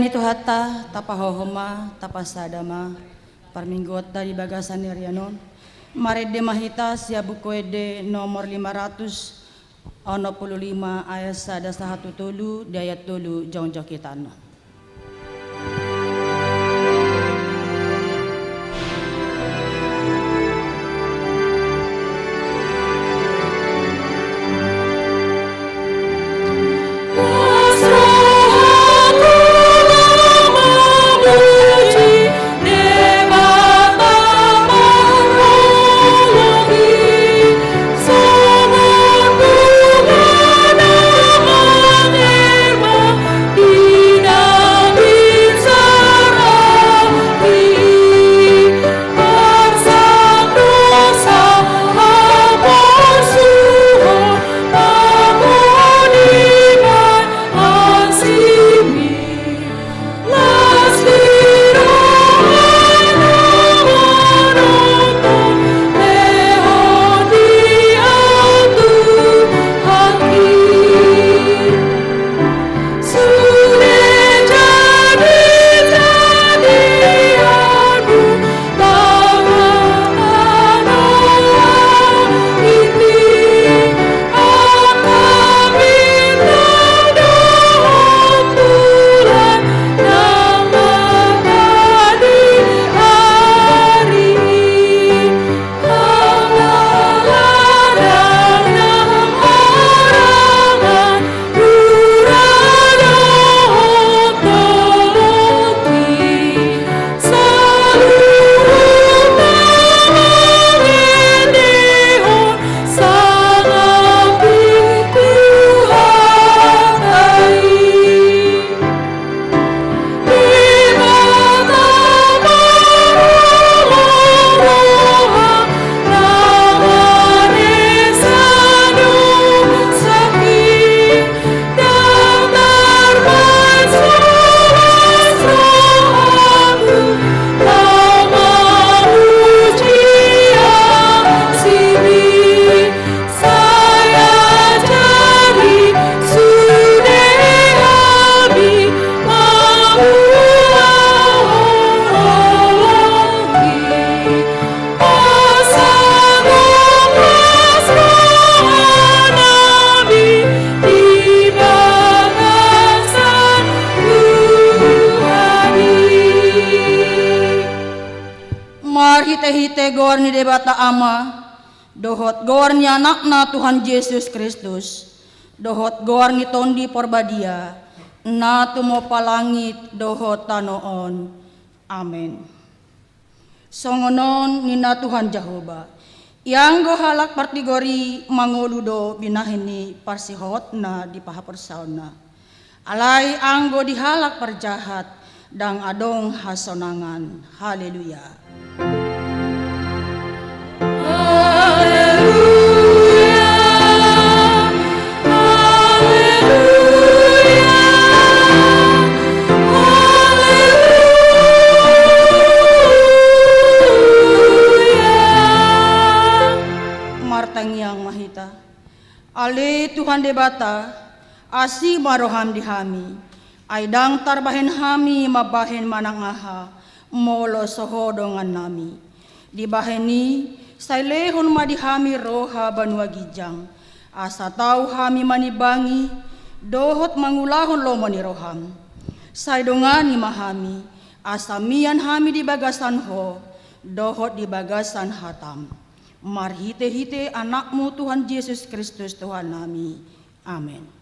Diani tu hatta tapahohoma tapasadama parminggot dari bagasan Rianon Marede Mahita Siabukoede nomor 565 ayat sada sahatu tulu di ayat tulu jauh kitana. Hite gorni debata ama dohot gorni anakna Tuhan Yesus Kristus dohot gorni tondi porbadia na tumo palangit dohot tanoon amen. Songonon nina Tuhan Jehovah yang gohalak partigori mangoludo binahini parsihot na di pahapersauna alai anggo dihalak perjahat dang adong hasonangan. Haleluya. Martang yang mahita Ali Tuhan debata asi maroham dihami aidang tarbahen hami mabahen manangaha molo sohodongan nami dibaheni sailehon madihami roha banua gijang asa tau hami manibangi dohot mangulahon lomoni roham saidongani mahami asa mian hami di bagasan ho dohot di bagasan hatam marhite-hite anakmu Tuhan Yesus Kristus Tuhan nami amin.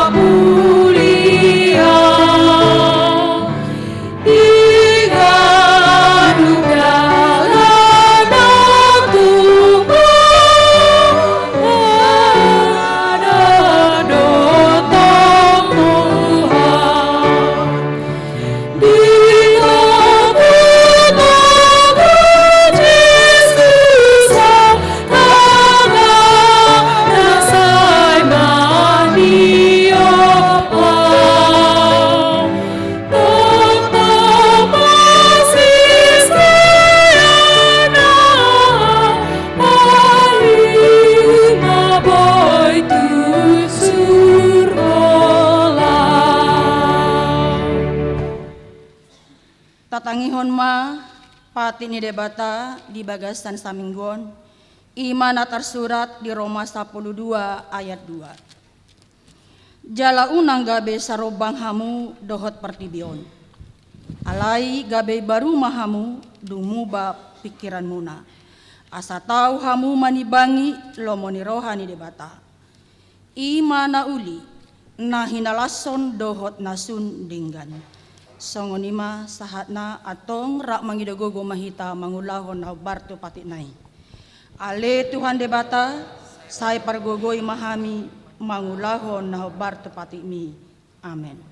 Mulia pati ni debata di bagasan saminggon, imana tersurat di Roma 12 ayat 2. Jala unang gabe sarobang hamu dohot pertibion. Alai gabe baru mahamu dumuba pikiran muna. Asa tahu hamu manibangi lomoni rohani debata. Imana uli na hinalason dohot nasun dinggan. Songonima sahatna atong rak mangidogogo mahita mangulahon na barto pati nai. Ale Tuhan debata say pargogoi mahami mangulahon na barto pati mi. Amen.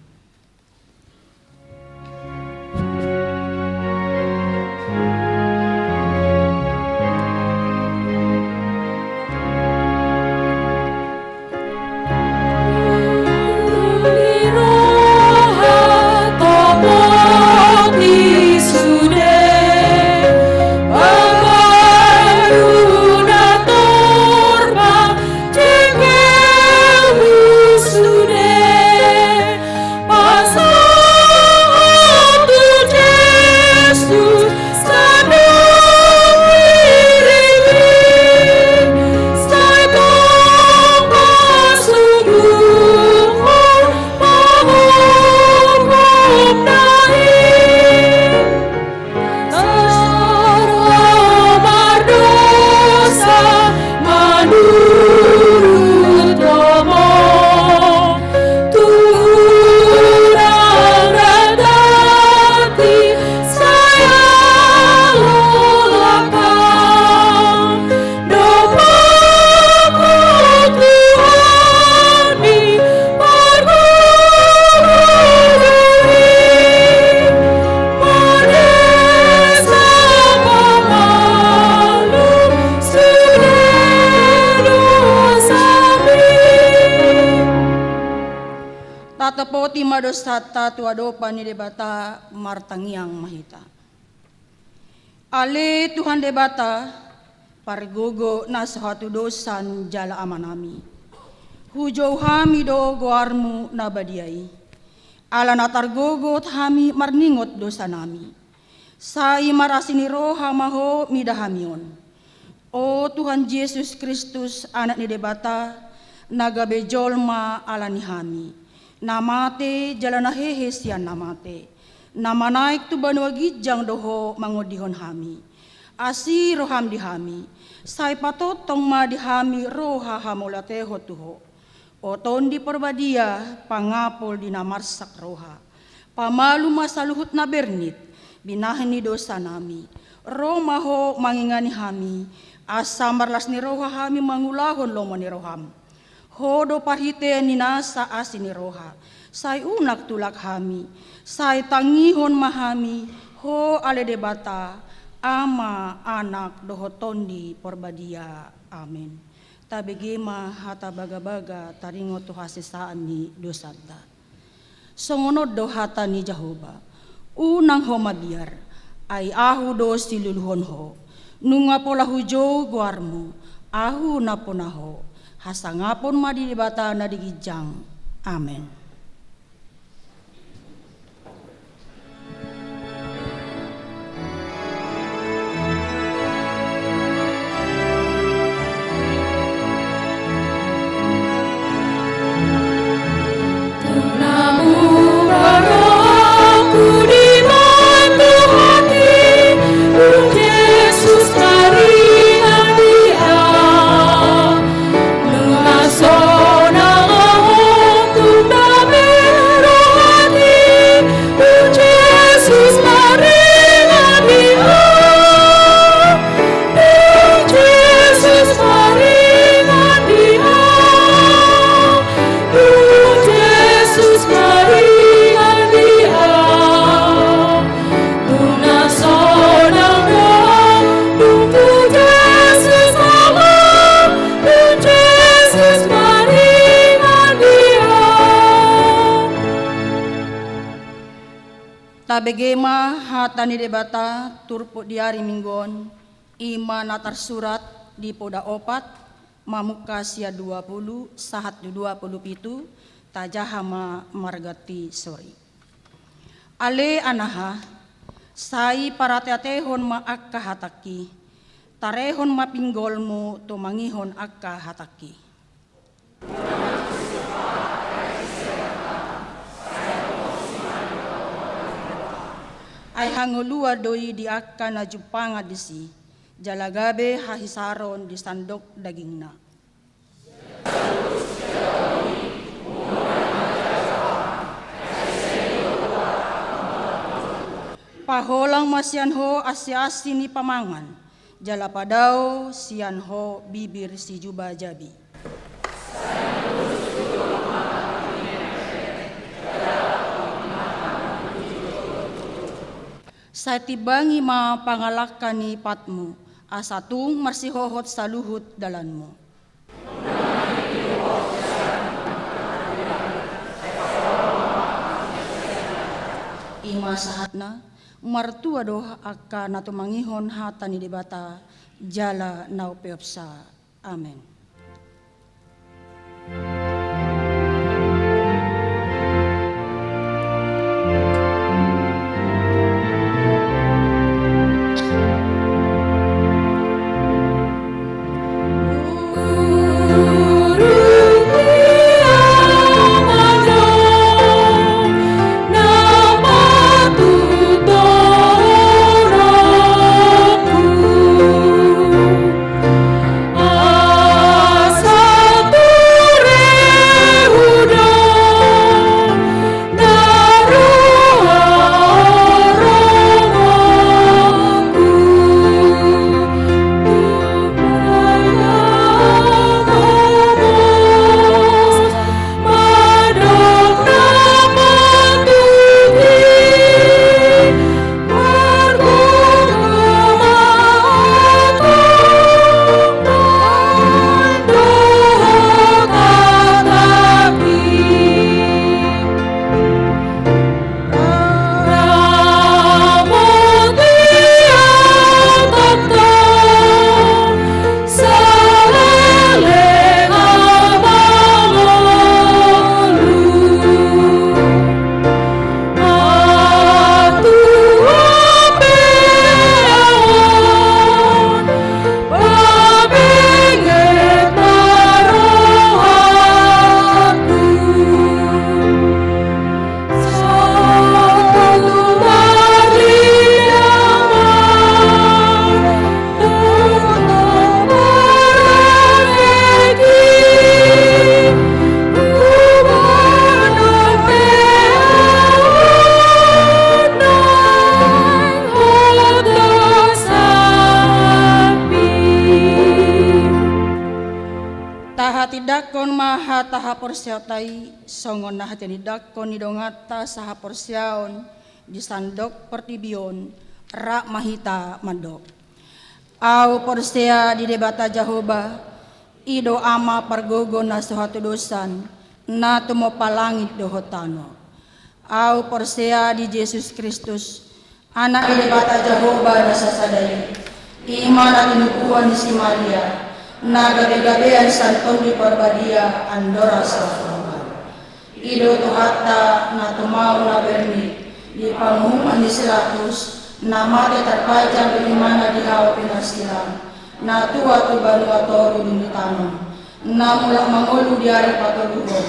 Tatapoti madosata tuadopa ni debata martangiang mahita. Ale Tuhan debata pargogo na sahatu dosan jala amanami. Hujau hami do goarmu na badiai. Ala natargogot hami marningot dosa nami. Sai marasini roha maho midahamion. O Tuhan Yesus Kristus anak ni debata nagabejolma ala ni hami. Namate jalana hehe sian namate. Nama naik tu banua gijang doho mangodihon hami. Asi roham dihami. Sai patotong ma dihami roha hamolateho tuho. Oton di perbadia pangapol di namarsak roha. Pamalu masaluhut na bernit. Binahani dosa nami. Roma ho mangingani hami. Asa marlas ni roha hami mangulahon lomo ni roham. Hodo pahite ni nasa asini roha. Sai unak tulak hami. Sai tangihon mahami. Ho ale debata. Ama anak dohotondi porbadia. Amin. Tabegema hata baga-baga taringo tu hasisaan ni dosanda. Songonod do hata ni Jehovah. Unang ho mabiar. Ay ahu do siluluhon ho. Nunga pola hujo guarmu. Ahu na punaho. Hasangapon madibata na digijang. Amen. Tabegema hata ni debata turpo diari minggon ima natar surat di poda opat mamuka sia 20 sahat 27 tajahama margati sori. Ale anaha Sai parateatehon ma akka hataki, tarehon mapinggolmu tumangihon akka hataki. Ay hangulua doi di akka na jupanga disi, jalagabe hahisaron di sandok dagingna. Paholang masyanho asyasi ni pamangan, jala padao sianho bibir si juba jabi. Sa tibangi ma pangalakkan ni patmu, asatung marsihohot sa luhut dalanmo. Ima sahatna, martua doh akka natumangihon hata ni debata jala naupeopsa. Amen. Dakon maha taha porsiatai songon nah teni dakon nidongata saha porsiaon di sandok pertibion rak mahita mandok. Au porsia di debata Jahoba ido ama pargogo na suhatu dosan na tumo palangit dohotano. Au porsia di Yesus Kristus anak di debata Jahoba na sasadayi iman at inupuan si Maria na gabi-gabian santon di parbadia andora sa formal. Ido tuhata na tumaw na berni di pangumuman di silatus na mati terpajang bagaimana dihawa pinasilang na tua tu banua toru dunitanon na mulak mangulu di hari patolugo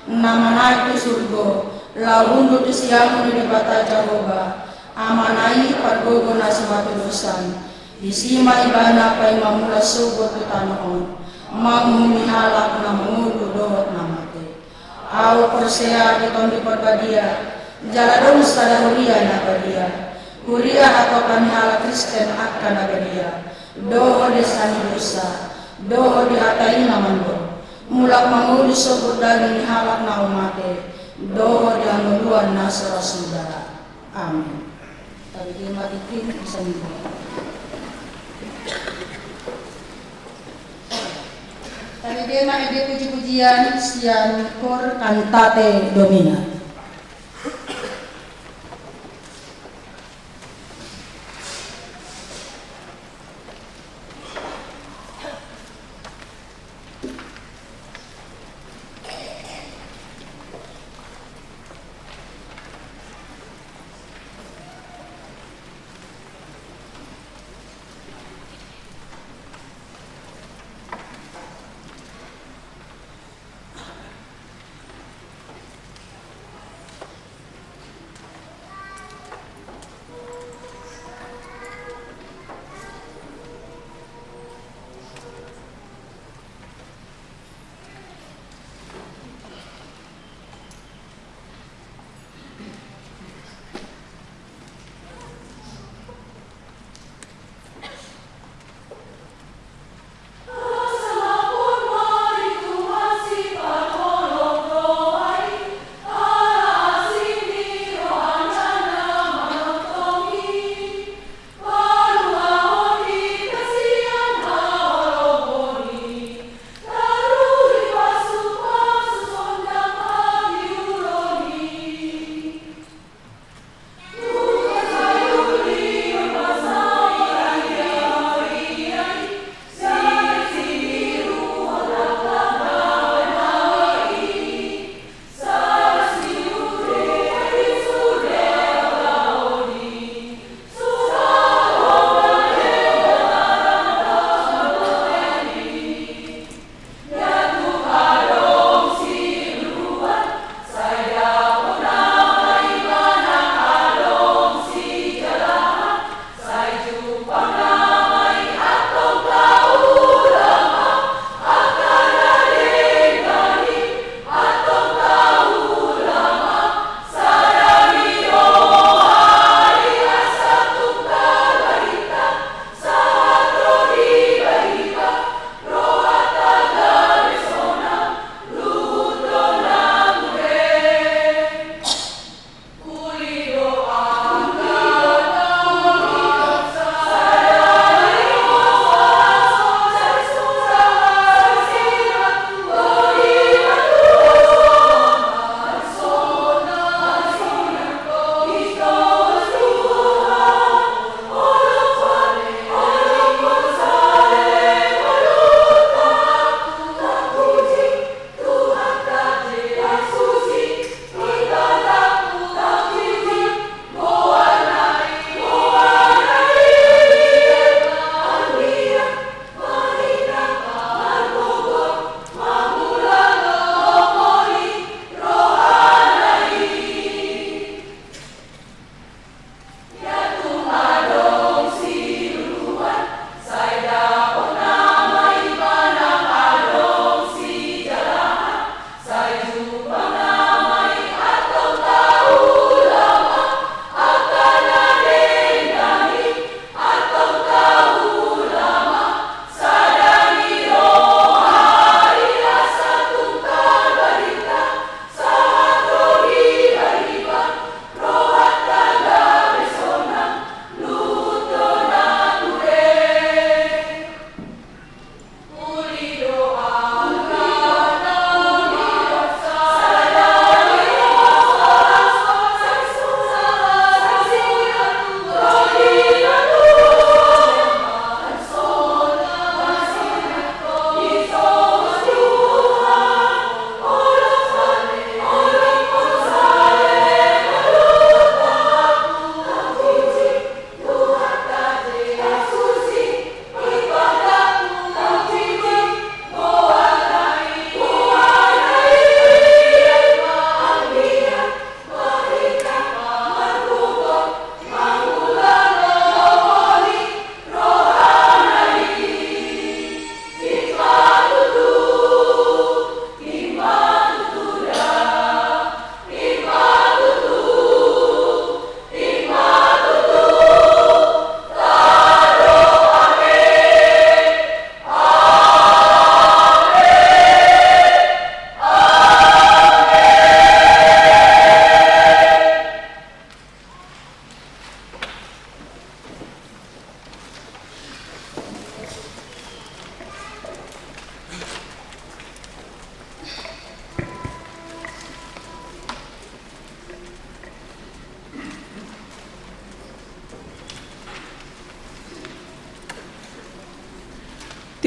na manai tu surgo laundu tu siang di bata Jahoba amanai pargogo na sebatu dosan di sima ibana pai mamula sugo tu tanoon mamumi halak na mangulu dohot na mate au persea di tondi perbadia jaladong sadahuria na badia kuria atau kami ala Kristen akan abedia doho desani dosa doho dihatai namando mulak mangulu sugo daging halak na umate doho dianguluan nasra saudara. Amin. Tadi lima ikin bisa Tadi dia ide puji-pujian sian kor cantate Domina.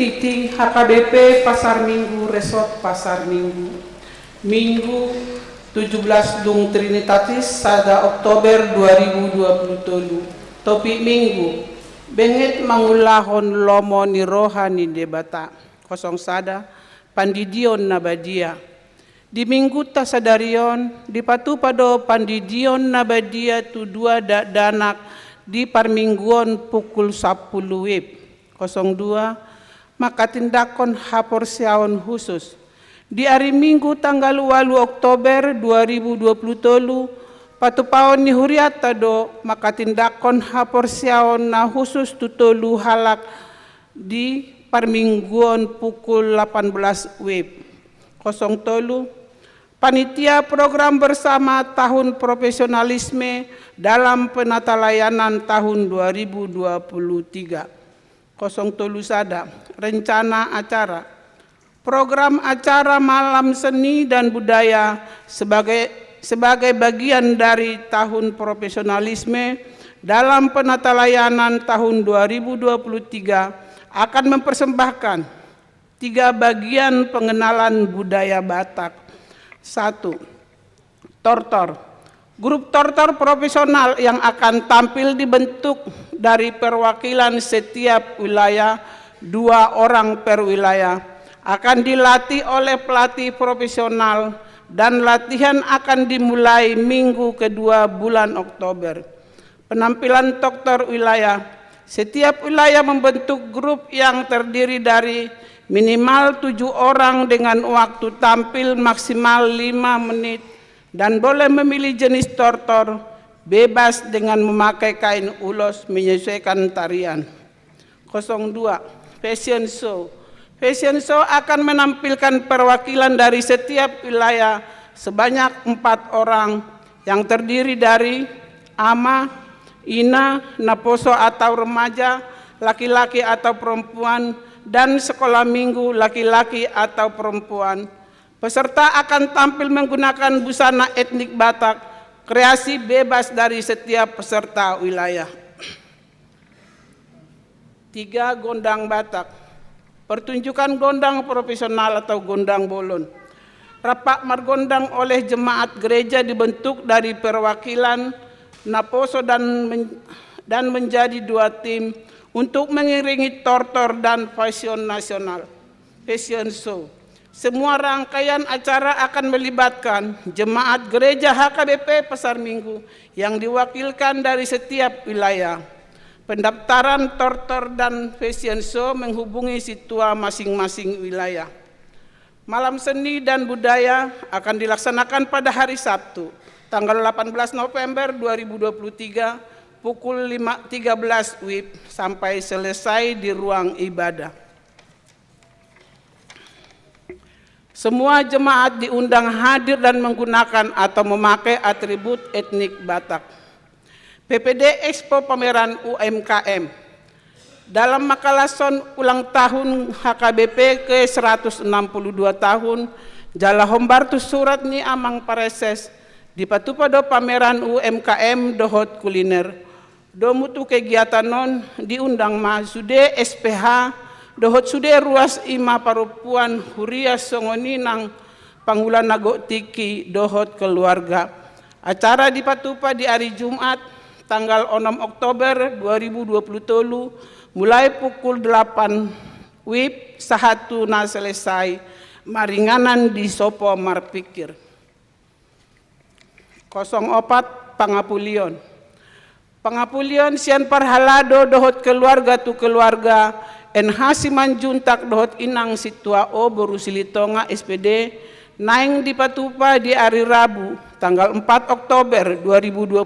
Titik HKBP Pasar Minggu Resort Pasar Minggu. Minggu 17 Dung Trinitatis sada Oktober 2020. Topik Minggu. Benget mangulahon lomo ni rohani debata. 01 Pandidion Nabadia. Di minggu tasadarion dipatu pado pandidion Nabadia tu dua danak di parmingguon pukul 10 WIB. 02 maka tindakon haporsiaon khusus. Di hari Minggu tanggal 8 Oktober 2020 patupaon ni huriata do maka tindakon haporsiaon na khusus tutolu halak di parmingguon pukul 18 WIB. 03 Panitia program bersama tahun profesionalisme dalam penata layanan tahun 2023. 03 Rencana acara. Program acara malam seni dan budaya sebagai bagian dari tahun profesionalisme dalam penata layanan tahun 2023 akan mempersembahkan 3 bagian pengenalan budaya Batak. 1. Tortor. Grup tortor profesional yang akan tampil dibentuk dari perwakilan setiap wilayah 2 orang per wilayah akan dilatih oleh pelatih profesional dan latihan akan dimulai minggu kedua bulan Oktober. Penampilan tortor wilayah. Setiap wilayah membentuk grup yang terdiri dari minimal 7 orang dengan waktu tampil maksimal 5 menit dan boleh memilih jenis tortor bebas dengan memakai kain ulos menyesuaikan tarian. 02 Fashion Show. Fashion Show akan menampilkan perwakilan dari setiap wilayah sebanyak 4 orang yang terdiri dari ama, ina, naposo atau remaja, laki-laki atau perempuan, dan sekolah minggu laki-laki atau perempuan. Peserta akan tampil menggunakan busana etnik Batak, kreasi bebas dari setiap peserta wilayah. 3 Gondang Batak. Pertunjukan gondang profesional atau gondang bolon. Rapak margondang oleh jemaat gereja dibentuk dari perwakilan naposo dan menjadi 2 tim untuk mengiringi tortor dan fashion nasional. Fashion show. Semua rangkaian acara akan melibatkan jemaat gereja HKBP Pasar Minggu yang diwakilkan dari setiap wilayah. Pendaftaran tortor dan fashion show menghubungi situa masing-masing wilayah. Malam seni dan budaya akan dilaksanakan pada hari Sabtu, tanggal 18 November 2023, pukul 13 WIB sampai selesai di ruang ibadah. Semua jemaat diundang hadir dan menggunakan atau memakai atribut etnik Batak. PPD Expo Pameran UMKM. Dalam makalason ulang tahun HKBP ke-162 tahun, Jala Hombartu Surat Ni Amang Pareses, dipatupado pameran UMKM dohot kuliner. Domutu kegiatan non diundang masude SPH dohot sude ruas ima parupuan huria songoni nang panggulan nago tiki dohot keluarga. Acara dipatupa di hari Jumat tanggal 6 Oktober 2020 mulai pukul 8 WIB sahatu na selesai maringanan di Sopo Marpikir. 04 Pangapulion. Pangapulion sian parhalado dohot keluarga tu keluarga NH Simanjuntak dohot inang situa o borusilitonga SPD naing dipatupa di hari Rabu tanggal 4 Oktober 2020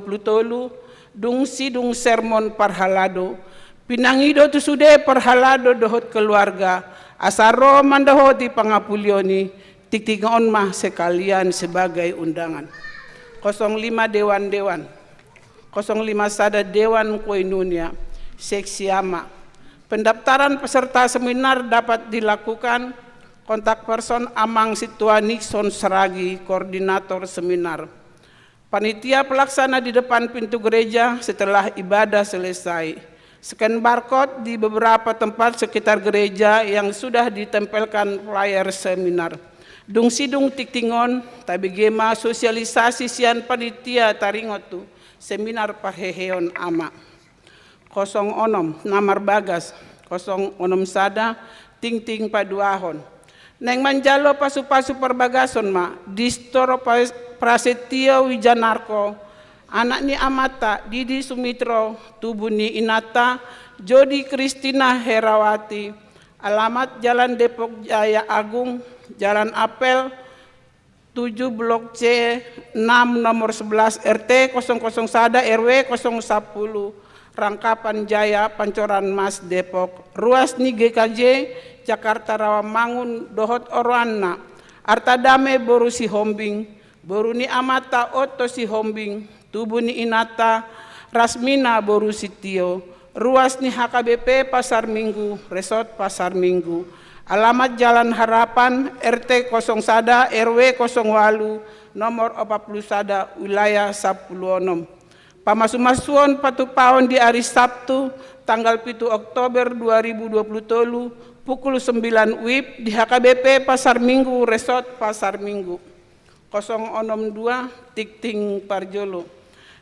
dung sidung sermon parhalado pinangido tu sude parhalado dohot keluarga asaro mandahoti Pangapulioni tiktingon mah sekalian sebagai undangan. 05 Dewan-Dewan. 05 Sada Dewan Koinunia, Seksi Ama. Pendaftaran peserta seminar dapat dilakukan kontak person Amang Situa Nixon Seragi, koordinator seminar. Panitia pelaksana di depan pintu gereja setelah ibadah selesai. Scan barcode di beberapa tempat sekitar gereja yang sudah ditempelkan flyer seminar. Dung sidung tiktingon, tabi gema sosialisasi sian panitia taringotu, seminar paheheon ama. 06 namar bagas, 06 sada, ting-ting paduahon. Neng manjalo pasu-pasu perbagason ma, distoro prasetyo wijanarko, anak ni Amata, Didi Sumitro, Tubuni Inata, Jodi Kristina Herawati, alamat Jalan Depok Jaya Agung, Jalan Apel, 7 Blok C, 6 nomor 11 RT 00 Sada RW 010, Rangkapan Jaya, Pancoran Mas Depok, ruas ni GKJ, Jakarta Rawamangun, Dohot Orwana, Artadame Boru Si Hombing, Boru ni Amata Oto Si Hombing, Tubuni Inata, Rasmina Boru Sitio, ruas ni HKBP Pasar Minggu, Resort Pasar Minggu, alamat Jalan Harapan, RT 0 Sada, RW 08, nomor 40 Sada, wilayah 16. Pamasumasuan patupaon di hari Sabtu, tanggal 7 Oktober 2020, pukul 9 WIB di HKBP Pasar Minggu, Resort Pasar Minggu. 062 Tikting Parjolo.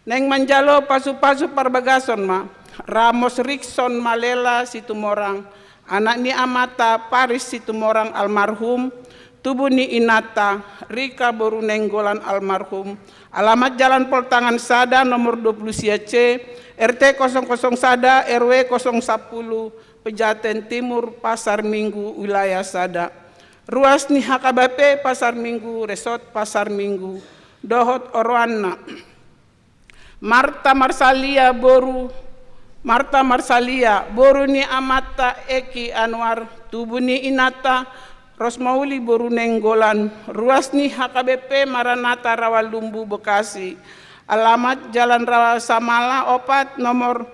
Neng manjalo pasu-pasu parbagason ma, Ramos Rikson Malela Situmorang, anak ni Amata Paris Situmorang almarhum, Tubuni Inata, Rika Borunenggolan almarhum, alamat Jalan Poltangan Sada nomor 20 C, RT 00 Sada, RW 010, Pejaten Timur, Pasar Minggu, wilayah Sada. Ruas ni HKBP Pasar Minggu, Resort Pasar Minggu, Dohot Orwana. Marta Marsalia Boru ni Amata Eki Anwar, Tubuni Inata, Rosmauli Boru Nenggolan, ruas ni HKBP Maranata Rawalumbu Bekasi, alamat Jalan Rawa Samala Opat nomor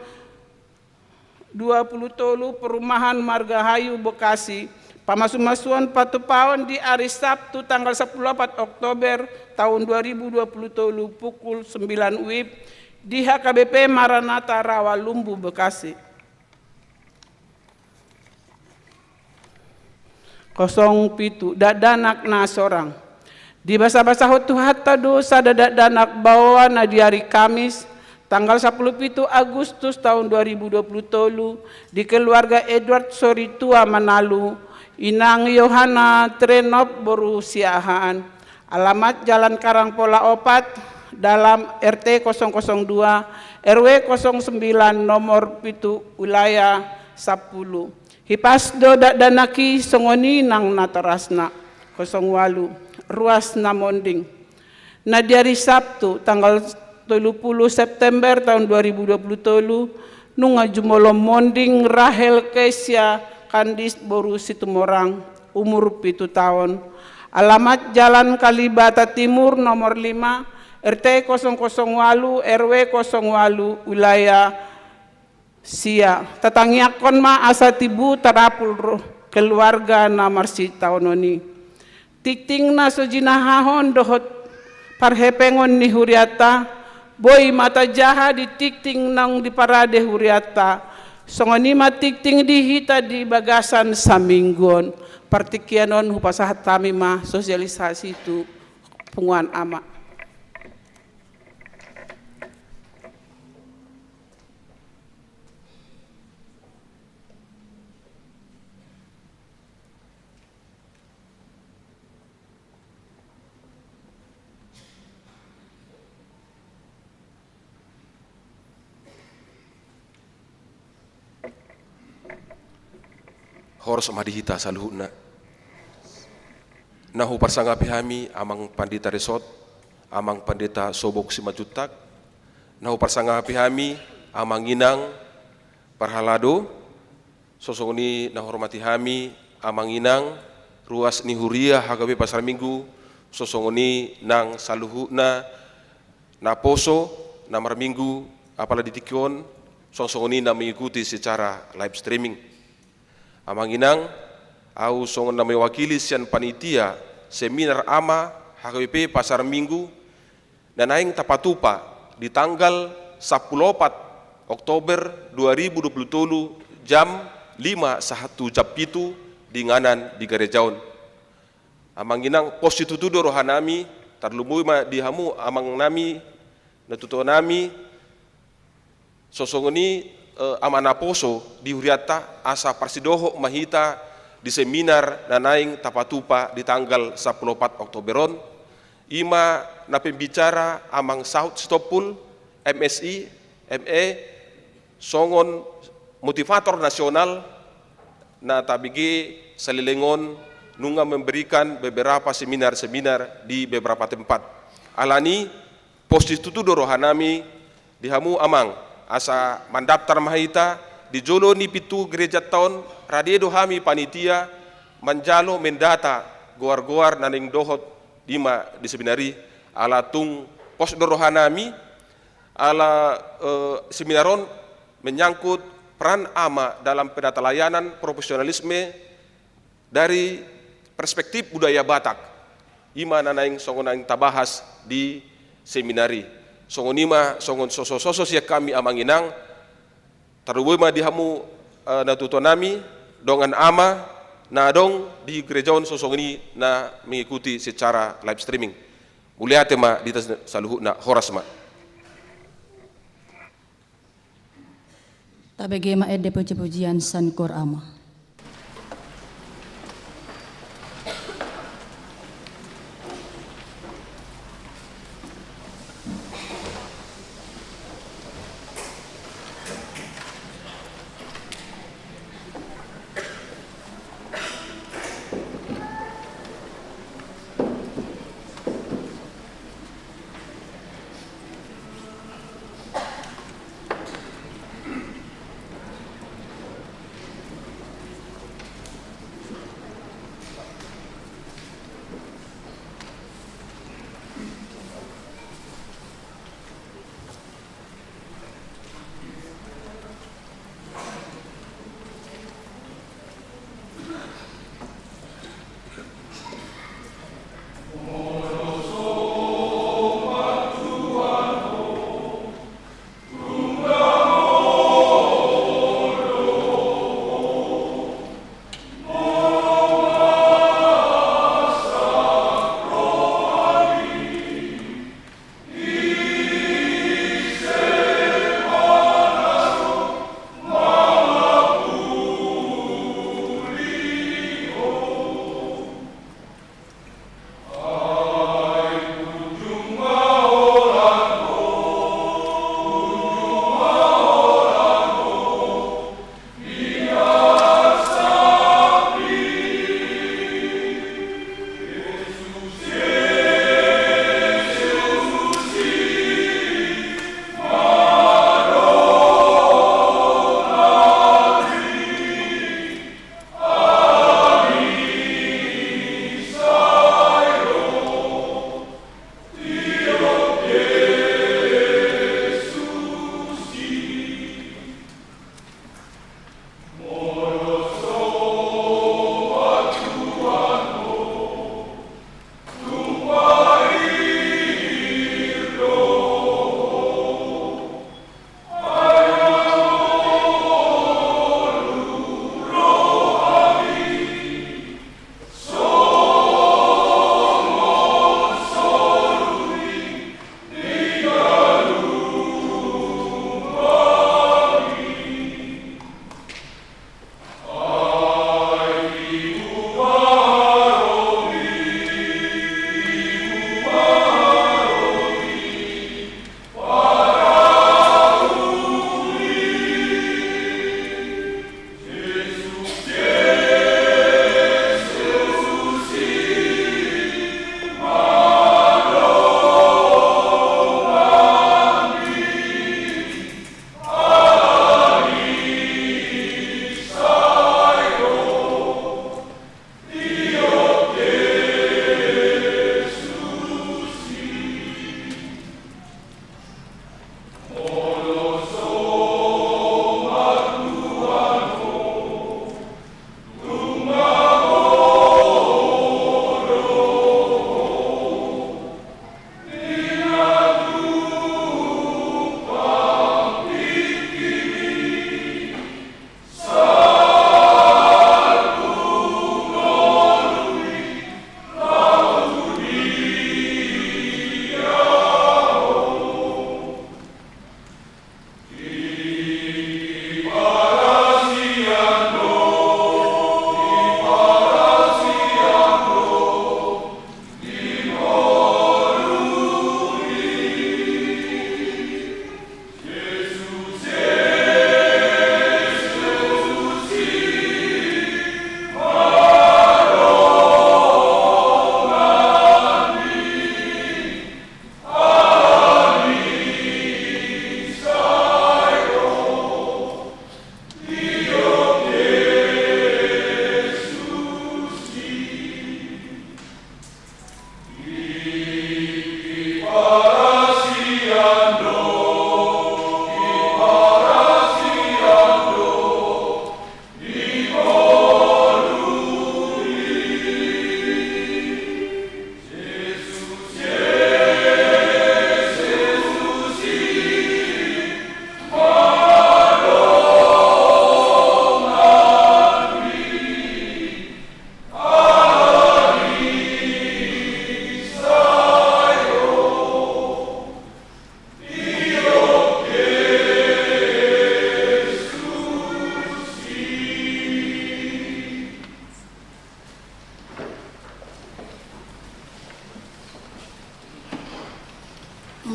20 Tolu, Perumahan Margahayu Bekasi. Pamasumasuan patupaon di hari Sabtu tanggal 14 Oktober tahun 2020 Tolu, pukul 9 WIB di HKBP Maranata Rawalumbu Bekasi. 07 dadanak na sorang. Di basa-basa hutu hatta dosa dadanak bawa na di hari Kamis tanggal 17 Agustus tahun 2020 tolu di keluarga Edward Soritua Manalu, Inang Yohana Trenop Boru Siahaan, alamat Jalan Karangpola Opat dalam RT 002 RW 09 nomor 7 wilayah 10. Hipasdo danaki songoni nang natarasna 08 ruas namonding. Na di hari Sabtu tanggal 30 September tahun 2020 tolu nunga jumolo monding Rahel Kesia Kandis Boru Situmorang umur 7 tahun. Alamat Jalan Kalibata Timur nomor 5 RT 008 RW 08 wilayah Sia. Tatangiakon ma asa tibu tarapul keluarga namar si taononi. Tikting na so jinahahon dohot parhepengon ni Huriata, boy mata jaha di tikting nang di parade Huriata, songoni matikting dihita di bagasan saminggon, partikianon hupasahat kami mah sosialisasi itu punguan ama. Horos madihita saluhuna. Nahu parsangapi hami amang pandita resort, amang pandita sobok simajutak. Nahu parsangapi hami amang inang parhalado. Sosongoni nahormati hami amang inang ruas ni Huria HKB Pasar Minggu. Sosongoni nang saluhuna na poso namar minggu apala ditikon. Sosongoni na mengikuti secara live streaming. Amang inang, au songon na mewakili sian panitia seminar ama HKBP Pasar Minggu dan aing tapatupa di tanggal 14 Oktober 2027 jam 5:01 di nganan di Garejaun. Amang inang postitutudo rohanami tarlumui ma dihamu amang nami natuto nami sosongoni amana poso di huriata asa parsidoho mahita di seminar nanaing tapatupa di tanggal 14 Oktoberon ima na pembicara amang South Stopul MSI ME songon motivator nasional na tabigi salilingon nunga memberikan beberapa seminar-seminar di beberapa tempat. Alani postitutudo rohanami dihamu amang asa mandaptar mahita di jolo ni pitu gereja tahun radiedo hami panitia manjalo mendata goar-goar naning dohot dima di seminari ala tung pos rohanami ala seminaron menyangkut peran ama dalam penata layanan profesionalisme dari perspektif budaya Batak. Ima nanaing songon naing tabahas di seminari. Songon ima songon soso-soso siya kami amanginang taruboy ma dihamu natuto nami dongan ama na dong di gerejaon sosong ini na mengikuti secara live streaming. Mulia tema di saluhu na horas ma. Tabege ma ede puji-pujian sankor ama.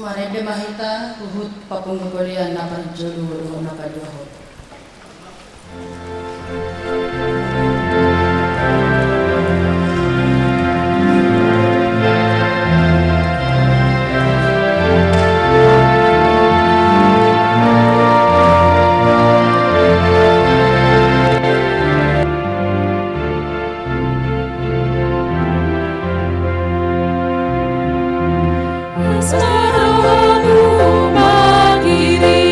Marede mahita uhut papunggulian napar jodoh napadiwahot. Sekarang magiri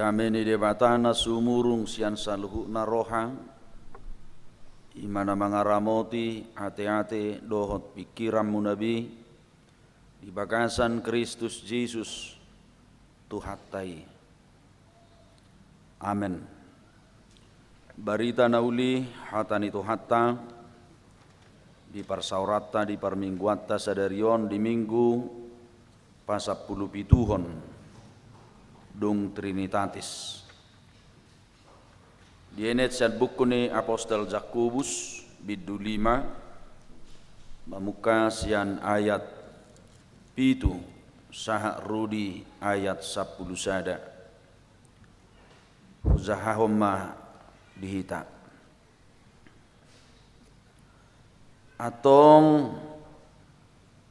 Ameni debatana sumurung sian saluhukna roha imana mangaramoti ate-ate dohot pikiranmu nabi di bagasan Kristus Yesus tuhattai. Amin. Barita nauli hatani tuhatta di parsaurata di parmingguatta sadarion di minggu pasapuluh pituhon dung Trinitatis. Dienet sad buku Apostel Jakobus bidu 5 mamuka sian ayat pitu saha rudi ayat 10 sada uzahahumma dihita atong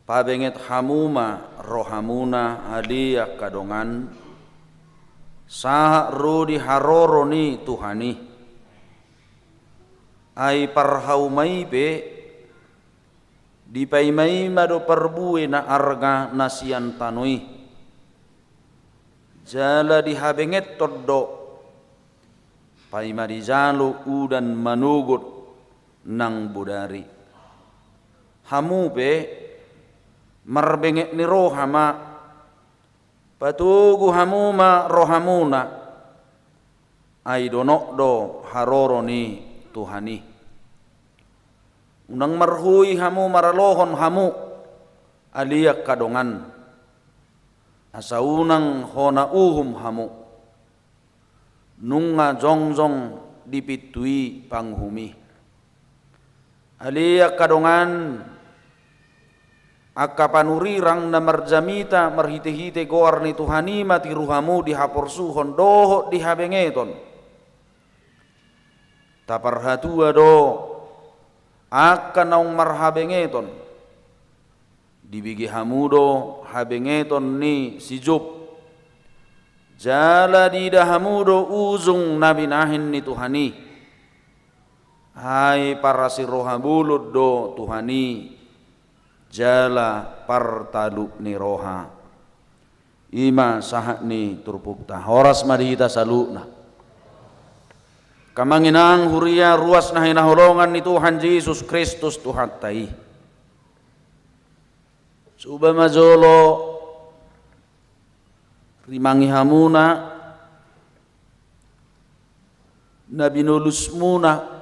pabenget hamuma rohamuna alia kadongan saha rudi haroroni Tuhani ai parhaumai be dipaimai mado perbuwe na arga nasian tanui jala dihabenget toddo paima dijalu udan manugut nang budari hamu be marbenget ni rohama patugu hamuma rohamuna ai donok do haroroni Tuhani unang marhui hamu maralohon hamu aliak kadongan asa unang hona uhum hamu nunga jongjong dipitui panghumi aliak kadongan akapanurirang na marjamita marhite-hite goar ni Tuhani mati ruhamu dihapursuhon doho dihabengeton taparhatua do akan naung marhabengeton dibigi hamudo habengeton ni sijub jala dida hamudo uzung nabinahin ni Tuhani hai para sirohabulud do Tuhani jala partalu ni roha ima sahat ni turpukta horas madihita saluna kamanginang huria ruas na hinaholongan ni Tuhan Yesus Kristus Tuhan tai suba mazolo rimangi hamuna nabinulus muna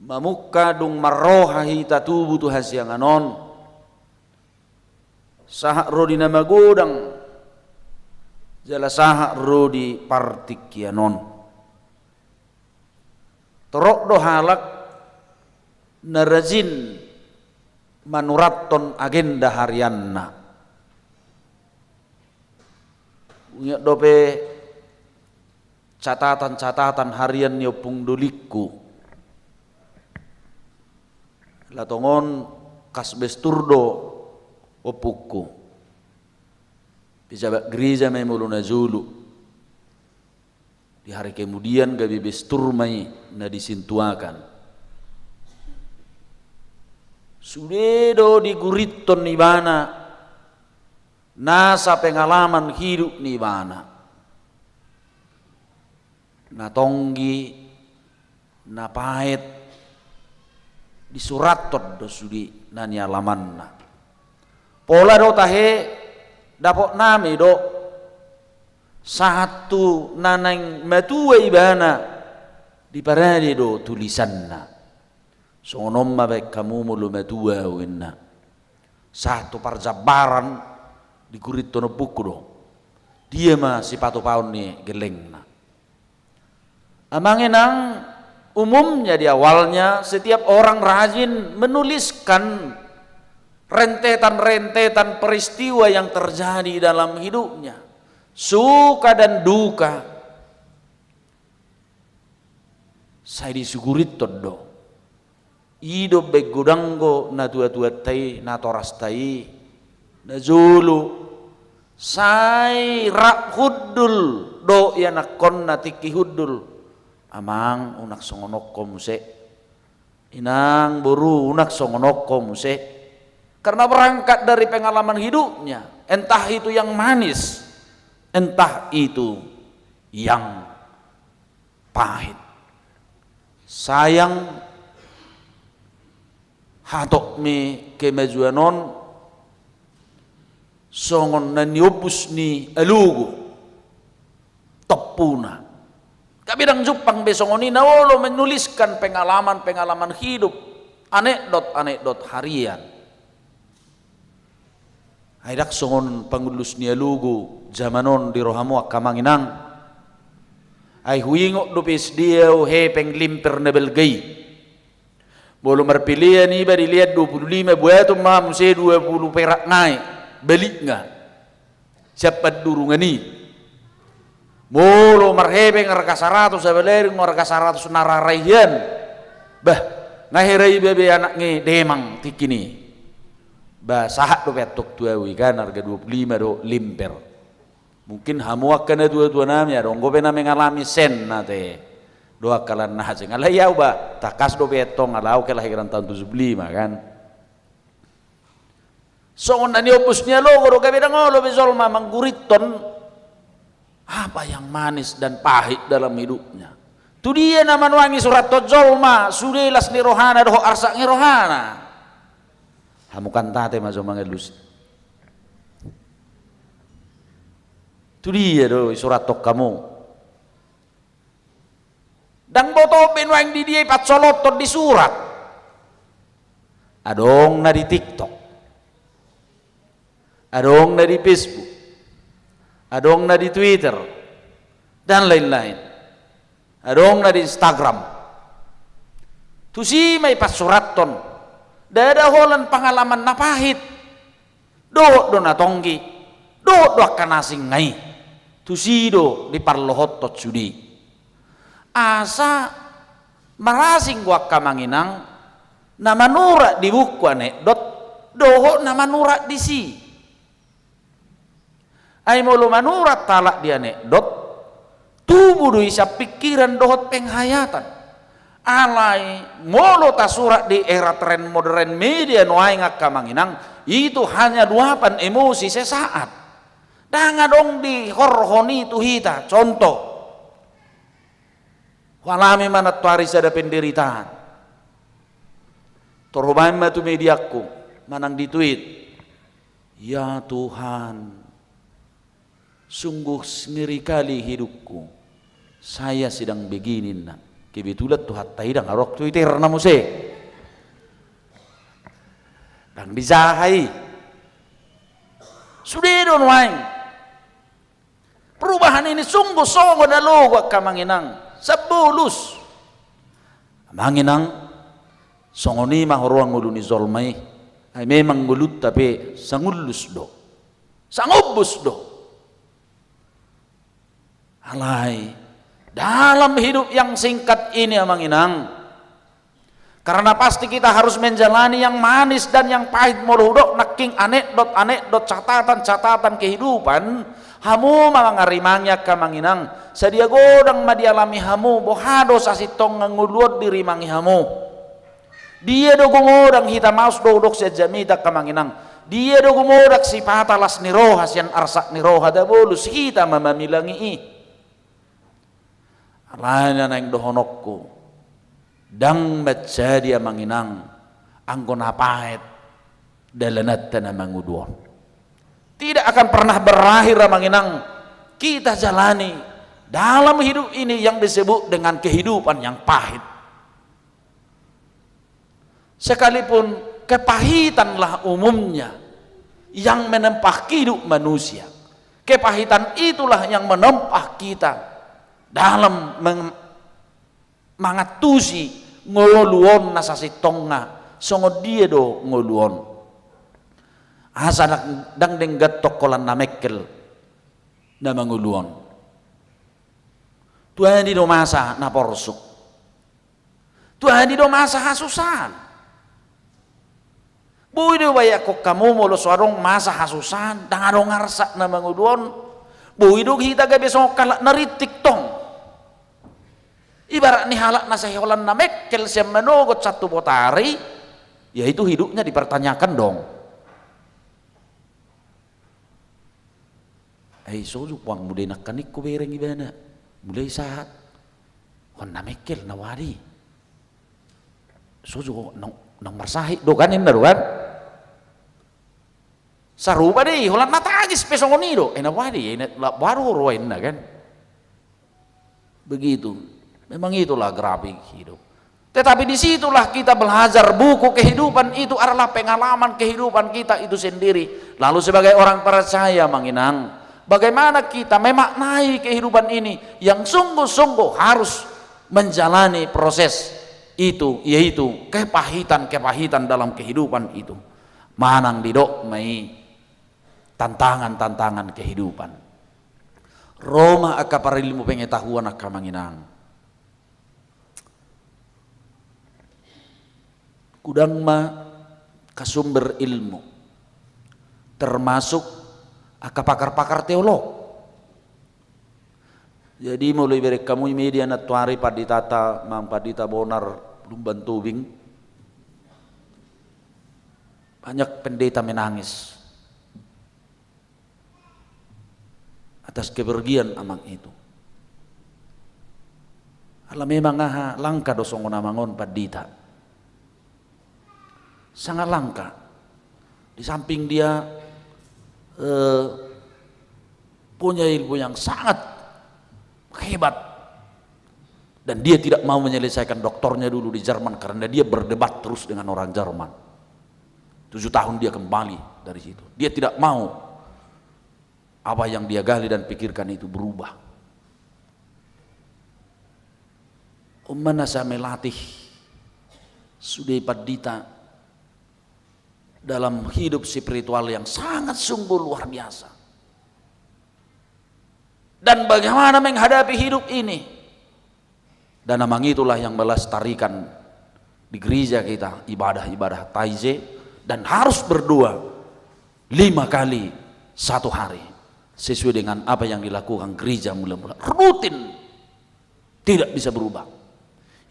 mamukka dung marroha hita tubuh tu hasyanganon sahak rodi nama godang jala sahak rodi partikyanon torok do halak narajin manuraton agenda harianna punya dope catatan-catatan harian nyopung dolikku latongon kasbesturdo opukku bisa gereja mai muluna zulu di hari kemudian gabi bestur mai na disintuakan sudedo diguriton nibana nasa pengalaman hidup nibana na tonggi na pahit disuratot do sudi nani alamanna pola do tahe dapok nami do satu nanang matua ibana di parade do tulisanna sonom mabek kamu mulu matua winna satu parjabaran di kurit tono buku do dia mah si patu paun ni gelengna amangenang umumnya di awalnya setiap orang rajin menuliskan rentetan-rentetan peristiwa yang terjadi dalam hidupnya, suka dan duka. Saya disugurit todo, hidup begudanggo na tua-tua tai na toras tai na zulu, saya rak hudul do ya nakon na tiki hudul. Amang unak songonok ko muse inang buru unak songonok ko muse karena berangkat dari pengalaman hidupnya entah itu yang manis entah itu yang pahit. Sayang hatok mi kemajuanon songon na niubus ni alugo topuna. Kabidang Jepang besongoni nawolo menuliskan pengalaman hidup, anekdot harian. Aidak songon pangulus ni alugo zamanon di rohamu akamanginang. Ay huingok dupis dia hepeng limper na belgay. Bolo marpilian iba dilihat 25 buato mamuse 20 perak naik. Balik nga. Siapa durungan ni. Bolo marhepeng harga 100 sabalering harga 100 nararayan. Bah, ngahirai bebe anak nge demang tikini. Bah sahat do petok tuawi kan harga 25 do limper. Mungkin hamuak kena dua-dua namanya dong. Gobe na mengalami sen nate. Doa kalan nahase ngalayau ba takas do betong alau kelahiran tahun 75 kan. So nani opusnya lo goro gabe ngolo bezolma mangguriton apa yang manis dan pahit dalam hidupnya. Tu dia nama nuangi surat tojolma sudelas ni rohana doh arsak ni rohana. Hamukan tate mazo mangelus. Itu dia doh surat tok kamu. Dan boto benwang di dia pat solotot di surat. Adong na di TikTok. Adong na di Facebook. Adong na di Twitter. Dan lain-lain. Adong na di Instagram. Tu si may pat surat ton. Dada holan pengalaman na pahit. Do na tonggi. Do akan asing ngai. Tusido di parlohot tot sudi asa marasing gua kamanginang na manura di buku anekdot doho na manura di si ay molo manura talak di anekdot tubuh do isa pikiran dohot penghayatan alai molo tasura di era tren modern media noai ngakamanginang itu hanya luapan emosi sesaat. Danga dong di horhoni itu hita contoh walami mana tuaris ada penderitaan torobaan matu mediaku manang di tweet ya Tuhan sungguh ngeri kali hidupku saya sedang begini nak kebetulan Tuhan taidang arok Twitter namu se dang dijahai sudah don wain. Perubahan ini sungguh songo na logo kamanginang sabulus. Manginang songo ni mahuruang ulu ni zolmai ay memang gulut tapi sangulus do. Sangubus do. Alai dalam hidup yang singkat ini amanginang karena pasti kita harus menjalani yang manis dan yang pahit moludok naking anekdot catatan kehidupan. Hamu mangarimangnya kamanginang sadia godang madialami hamu bohado sasitong nganguluot dirimangi hamu dia do gumodang hita maus dodok sejamita kamanginang dia do gumodak si patalas ni roha sian arsak ni roha da bolus hita mamamilangi i alana nang dohonokku dang menjadi amanginang anggon apait dalanat na mangudon tidak akan pernah berakhir amanginang kita jalani dalam hidup ini yang disebut dengan kehidupan yang pahit sekalipun kepahitanlah umumnya yang menempah hidup manusia kepahitan itulah yang menempah kita dalam mangatusi ngoluon nasasitongna songo dia do ngoluon asa dang denggat tokolan na mekkel na manguluon tuhan di do masa na porsuk tuhan di do masa hasusan buy do bayak ko kamu molo suarong masa hasusan dang adong ngarsak na manguluon buy do kita gabe so kalak naritik tong ibarat ni halak na sahiholan na mekkel siya manogot satu botari ya itu hidupnya dipertanyakan dong. Ay soju puang mulai nakanik ko bereng ibana. Mulai saat hon namekel nawari. Soju nang marsahi do kanin na kan. Sarupa deh, holan natagis pesongonido. Nawari, baru roin na kan. Begitu. Memang itulah grafik hidup. Tetapi disitulah kita belajar buku kehidupan itu adalah pengalaman kehidupan kita itu sendiri. Lalu sebagai orang percaya Manginang, bagaimana kita memaknai kehidupan ini yang sungguh-sungguh harus menjalani proses itu, yaitu kepahitan-kepahitan dalam kehidupan itu. Manang didok mai tantangan-tantangan kehidupan. Roma akaparilmu pengetahuan akamanginang. Kudang ma kasumber ilmu, termasuk pakar-pakar teolog. Jadi mulai dari kamu media natuari paditata mang padita bonar lumban tubing, banyak pendeta menangis atas kepergian amang itu. Alam memang langka dosong namangon padita. Sangat langka. Di samping dia punya ilmu yang sangat hebat, dan dia tidak mau menyelesaikan doktornya dulu di Jerman karena dia berdebat terus dengan orang Jerman. 7 tahun dia kembali dari situ. Dia tidak mau apa yang dia gali dan pikirkan itu berubah. Umana saya melatih sudah padita dalam hidup spiritual yang sangat sungguh luar biasa. Dan bagaimana menghadapi hidup ini. Dan namang itulah yang melestarikan di gereja kita ibadah-ibadah taize, dan harus berdoa 5 kali 1 hari sesuai dengan apa yang dilakukan gereja mula-mula rutin, tidak bisa berubah.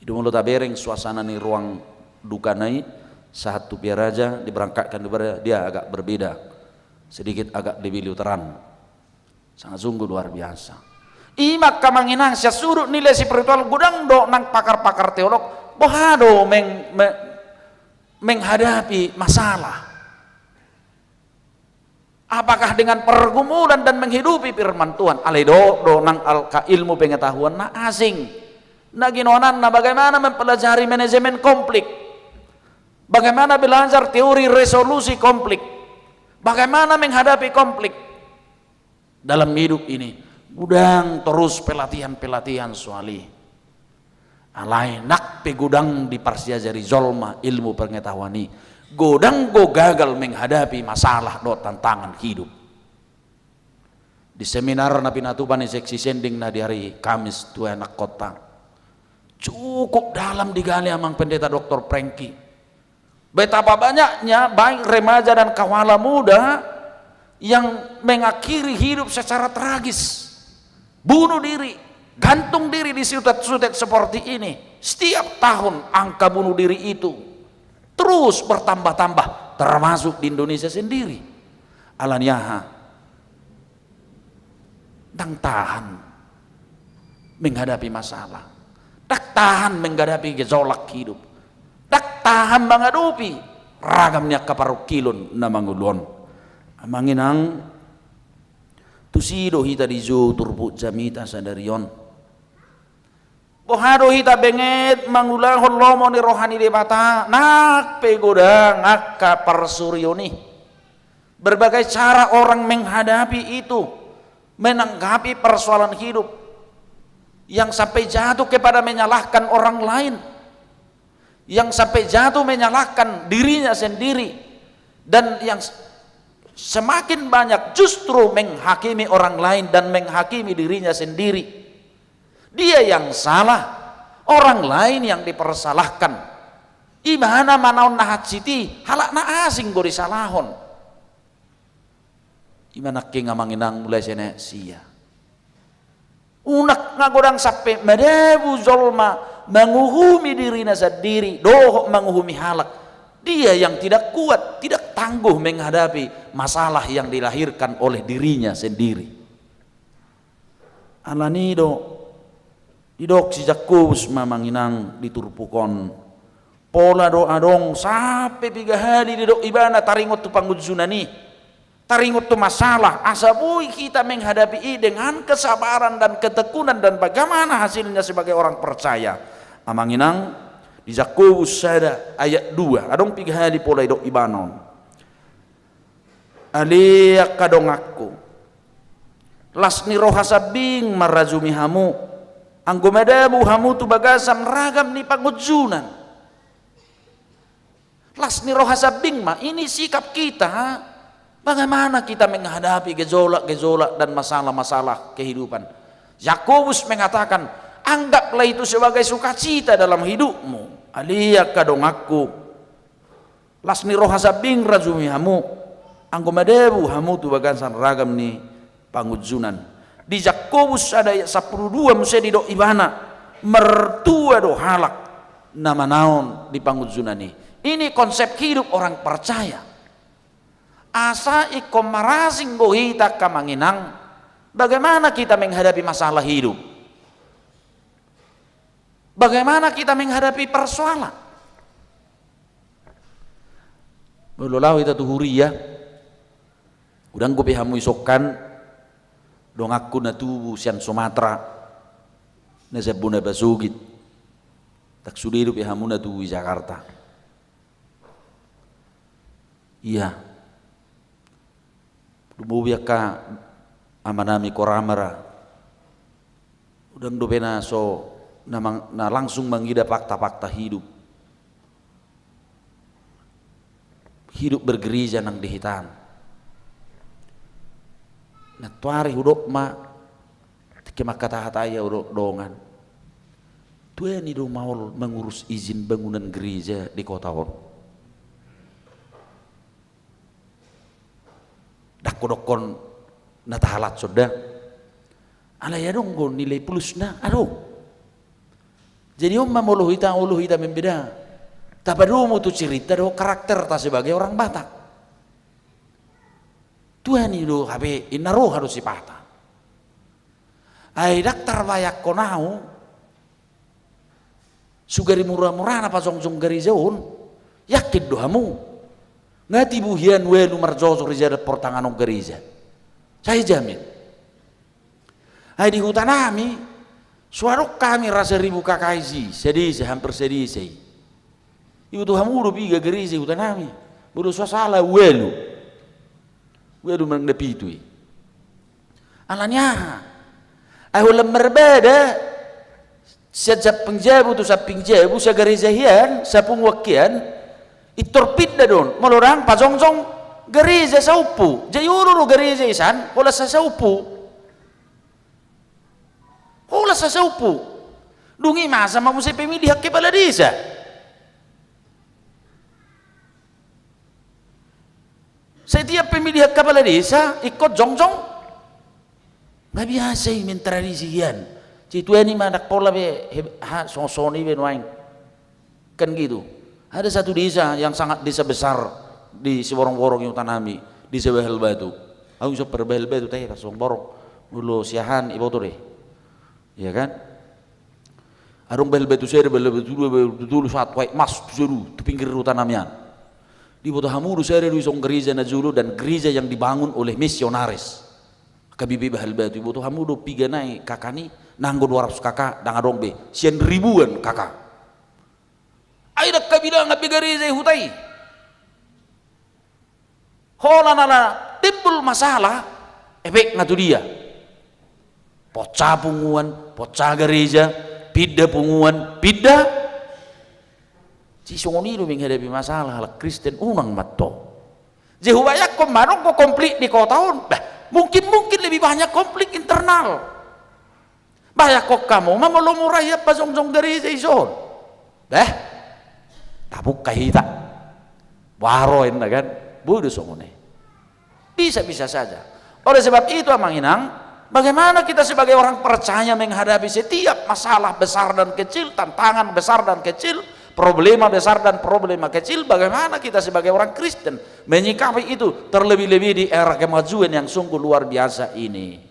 Itu mulut tabereng suasana nih ruang duka naik. Saat Tupia Raja diberangkatkan dia agak berbeda, sedikit agak lebih luteran, sangat sungguh luar biasa. Imak kamanginang sia surut nilai spiritual gudang do nang pakar-pakar teolog bohado menghadapi masalah. Apakah dengan pergumulan dan menghidupi firman Tuhan? Aledo do nang alka ilmu pengetahuan na asing. Na ginonan na bagaimana mempelajari manajemen konflik. Bagaimana belajar teori resolusi konflik, bagaimana menghadapi konflik dalam hidup ini. Gudang terus pelatihan-pelatihan soali. Alai nak pegudang di parsiajari zolma ilmu pengetahuan ini. Godang go gagal menghadapi masalah do tantangan hidup. Di seminar na pinatupan seksi sending na di hari Kamis tua anak kota. Cukup dalam digali amang pendeta Dr. Franky. Betapa banyaknya baik remaja dan kawala muda yang mengakhiri hidup secara tragis, bunuh diri, gantung diri di sutet-sutet seperti ini. Setiap tahun angka bunuh diri itu terus bertambah-tambah, termasuk di Indonesia sendiri. Alanyaha dan tahan menghadapi masalah, tak tahan menghadapi gejolak hidup, tak tahan menghadapi ragamnya kaparukilon na mangulon. Amanginang tusido hita di zo turbo jamita sadarion. Bohado hita benget mangulahon lomo ni rohani debata nak pegodang nak kaparsurioni. Berbagai cara orang menghadapi itu, menanggapi persoalan hidup yang sampai jatuh kepada menyalahkan orang lain, yang sampai jatuh menyalahkan dirinya sendiri, dan yang semakin banyak justru menghakimi orang lain dan menghakimi dirinya sendiri. Dia yang salah, orang lain yang dipersalahkan. Imana manaon nahat siti halak na asing go disalahon. Imana king ngamanginang mulai sene sia. Unak ngagodang sampai medebu zolma menguhumi dirinya sendiri, doh menguhumi halak. Dia yang tidak kuat, tidak tangguh menghadapi masalah yang dilahirkan oleh dirinya sendiri. alanido idok si Jakobus mamanginang diturpukon pola do adong sampai 3 hari di do ibana taringot tu panggudsunani, taringot tu masalah asabui kita menghadapi dengan kesabaran dan ketekunan dan bagaimana hasilnya sebagai orang percaya. Amanginang di Jakobus sada ayat 2 adong 3 hari pola do ibanon aliak kadong aku lasni rohasabing marazumi hamu anggomadamu hamu tu bagasam ragam ni pangudsunan. Lasni rohasabing ma ini sikap kita, bagaimana kita menghadapi gejolak-gejolak dan masalah-masalah kehidupan. Yakobus mengatakan, anggaplah itu sebagai sukacita dalam hidupmu. Aliyak kadong aku lasni rohasabing razumi hamu anggomadebu hamu tu bagansan ragam ni pangudzunan. Di Yakobus ada ayat 12 musedi do ibana mertua do halak nama naon di pangudzunan ni. Ini konsep hidup orang percaya. Asa ikom marasing bohita kamanginang, bagaimana kita menghadapi masalah hidup? Bagaimana kita menghadapi persoalan? Belolaw ita tuhuri ya. Udang ko pihamu isokan dong aku na tubu sian Sumatera na sa Buna Basugit. Tak sudiru pihamu na tubu Jakarta. Iya, lumubiak ka amanami koramara, udang dopena so na langsung mengida fakta-fakta hidup bergereja nang dihitan. Natuari hudok ma, tikima kata-hataya hudok dongan. Tuan itu mau mengurus izin bangunan gereja di kota on. Dakodokon natahalat sudah alaya dong go nilai plus na aduh jadi mamuluh hita membeda tabadumu tu cerita do karakter ta sebagai orang Batak Tuhan itu habe inaruh harus sipata ai daktar bayak konau sugari murah-murah apa song-song gari zaun yakin dohamu ngati buhian welu marjoso rizada portanganong gereja. Saya jamin. Hai di hutan kami, suarok kami rasa ribu kakaisi, sedih hampir sedih. Ibu tuh hamu udah piga gereja hutan kami, bodoh suasana welu mengendapi itu. Alanya, ayo lembar beda. Sejak penjabu tu sa pinjabu sa gereja hian, sa pungwakian. Itorpida don, malorang pajong-jong gereja sa upu, jayuro gereja isan, wala sa upu, dungi masa mau saya pemilih hak kepala desa, setiap pemilih hak kepala desa ikut jong-jong, nggak biasa ini tradisian, citu ini mana pola be, soni be nuain, kan gitu. Ada satu desa yang sangat desa besar di Siborong-borong yang tanami di Sebahel Batu. Aku bisa perbahel Batu teh pas Borong dulu siahan ibu tuh deh, ya kan? Arung bahel Batu saya bahel Batu dulu saat white mas dulu di pinggir tanamian. Di Batu Hamuru saya di song gereja Nazulu dan gereja yang dibangun oleh misionaris. Kabibi bahel Batu Batu Hamuru piga naik kakani nanggo 200 kakak dangadong be, sekian ribuan kakak. Aida kabila ngabi gereja hutai. Hola nala timbul masalah efek ngatu dia. Pocah punguan, pocah gereja, pida punguan, pida. Si songoni lu menghadapi masalah ala Kristen unang matto. Jehubayak komanong ko komplit di kota on. Mungkin lebih banyak konflik internal. Bahaya kok kamu mamolomuraya pasong-song gereja ison. Tabuk kahita waroin kan bodoh somone bisa saja. Oleh sebab itu amanginang, bagaimana kita sebagai orang percaya menghadapi setiap masalah besar dan kecil, tantangan besar dan kecil, problema besar dan problema kecil, bagaimana kita sebagai orang Kristen menyikapi itu, terlebih-lebih di era kemajuan yang sungguh luar biasa ini.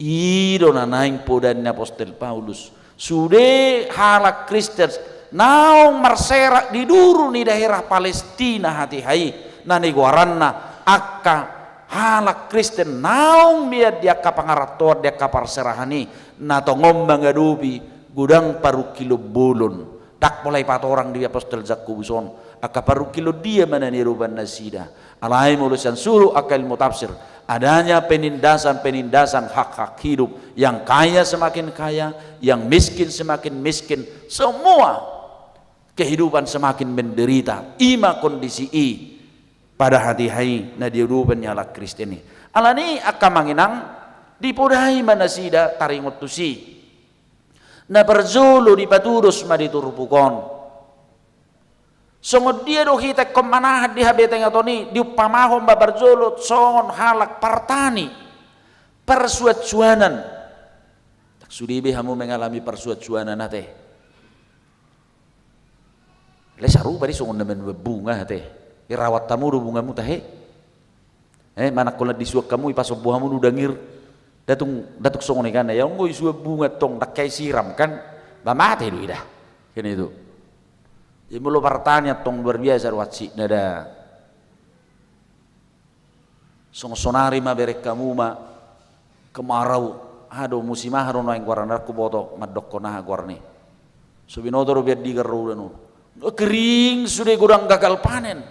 Ido na naing podan ni Apostol Paulus. Sude halak Kristen naong marserak di duru ni daerah Palestina hati hai na negwaranna akka halak Kristen naong biad dia kapangaratoa dia kaparserahani na tongom mangadubi gudang paru kilo bolon dak mulai patorang di Apostol Zakubuson akka paru kilo dia mana niruban nasida alai mulusan suruh akal mutafsir adanya penindasan hak-hak hidup, yang kaya semakin kaya, yang miskin semakin miskin, semua kehidupan semakin menderita. Ima kondisi pada hati hai na diuruban nyala Kristen ini. Alani akan manginang dipodai manasida taringot tusi. Na berzulu di paturus maditurupukon. Sungod dia do kita kemanahat di habeteng atau ni di pamahom babarzolo songon halak partani persuacuanan tak sudi be hamu mengalami persuacuanan nate le saru bari songon nemen bunga teh irawat tamu do bungamu teh mana kola disuak kamu ipaso buahamu nu dangir datuk songon ikan ya ngoi suak bunga tong dak kai siram kan bamate do ida kan itu. Jadi mulu partanya tong luar biasa watsi nada. Sonari ma berek kamu ma kemarau. Ado musim aharo no yang guaran aku boto madok kona guarni. Subinoto ro biar digaru danu. Kering sudah gudang gagal panen.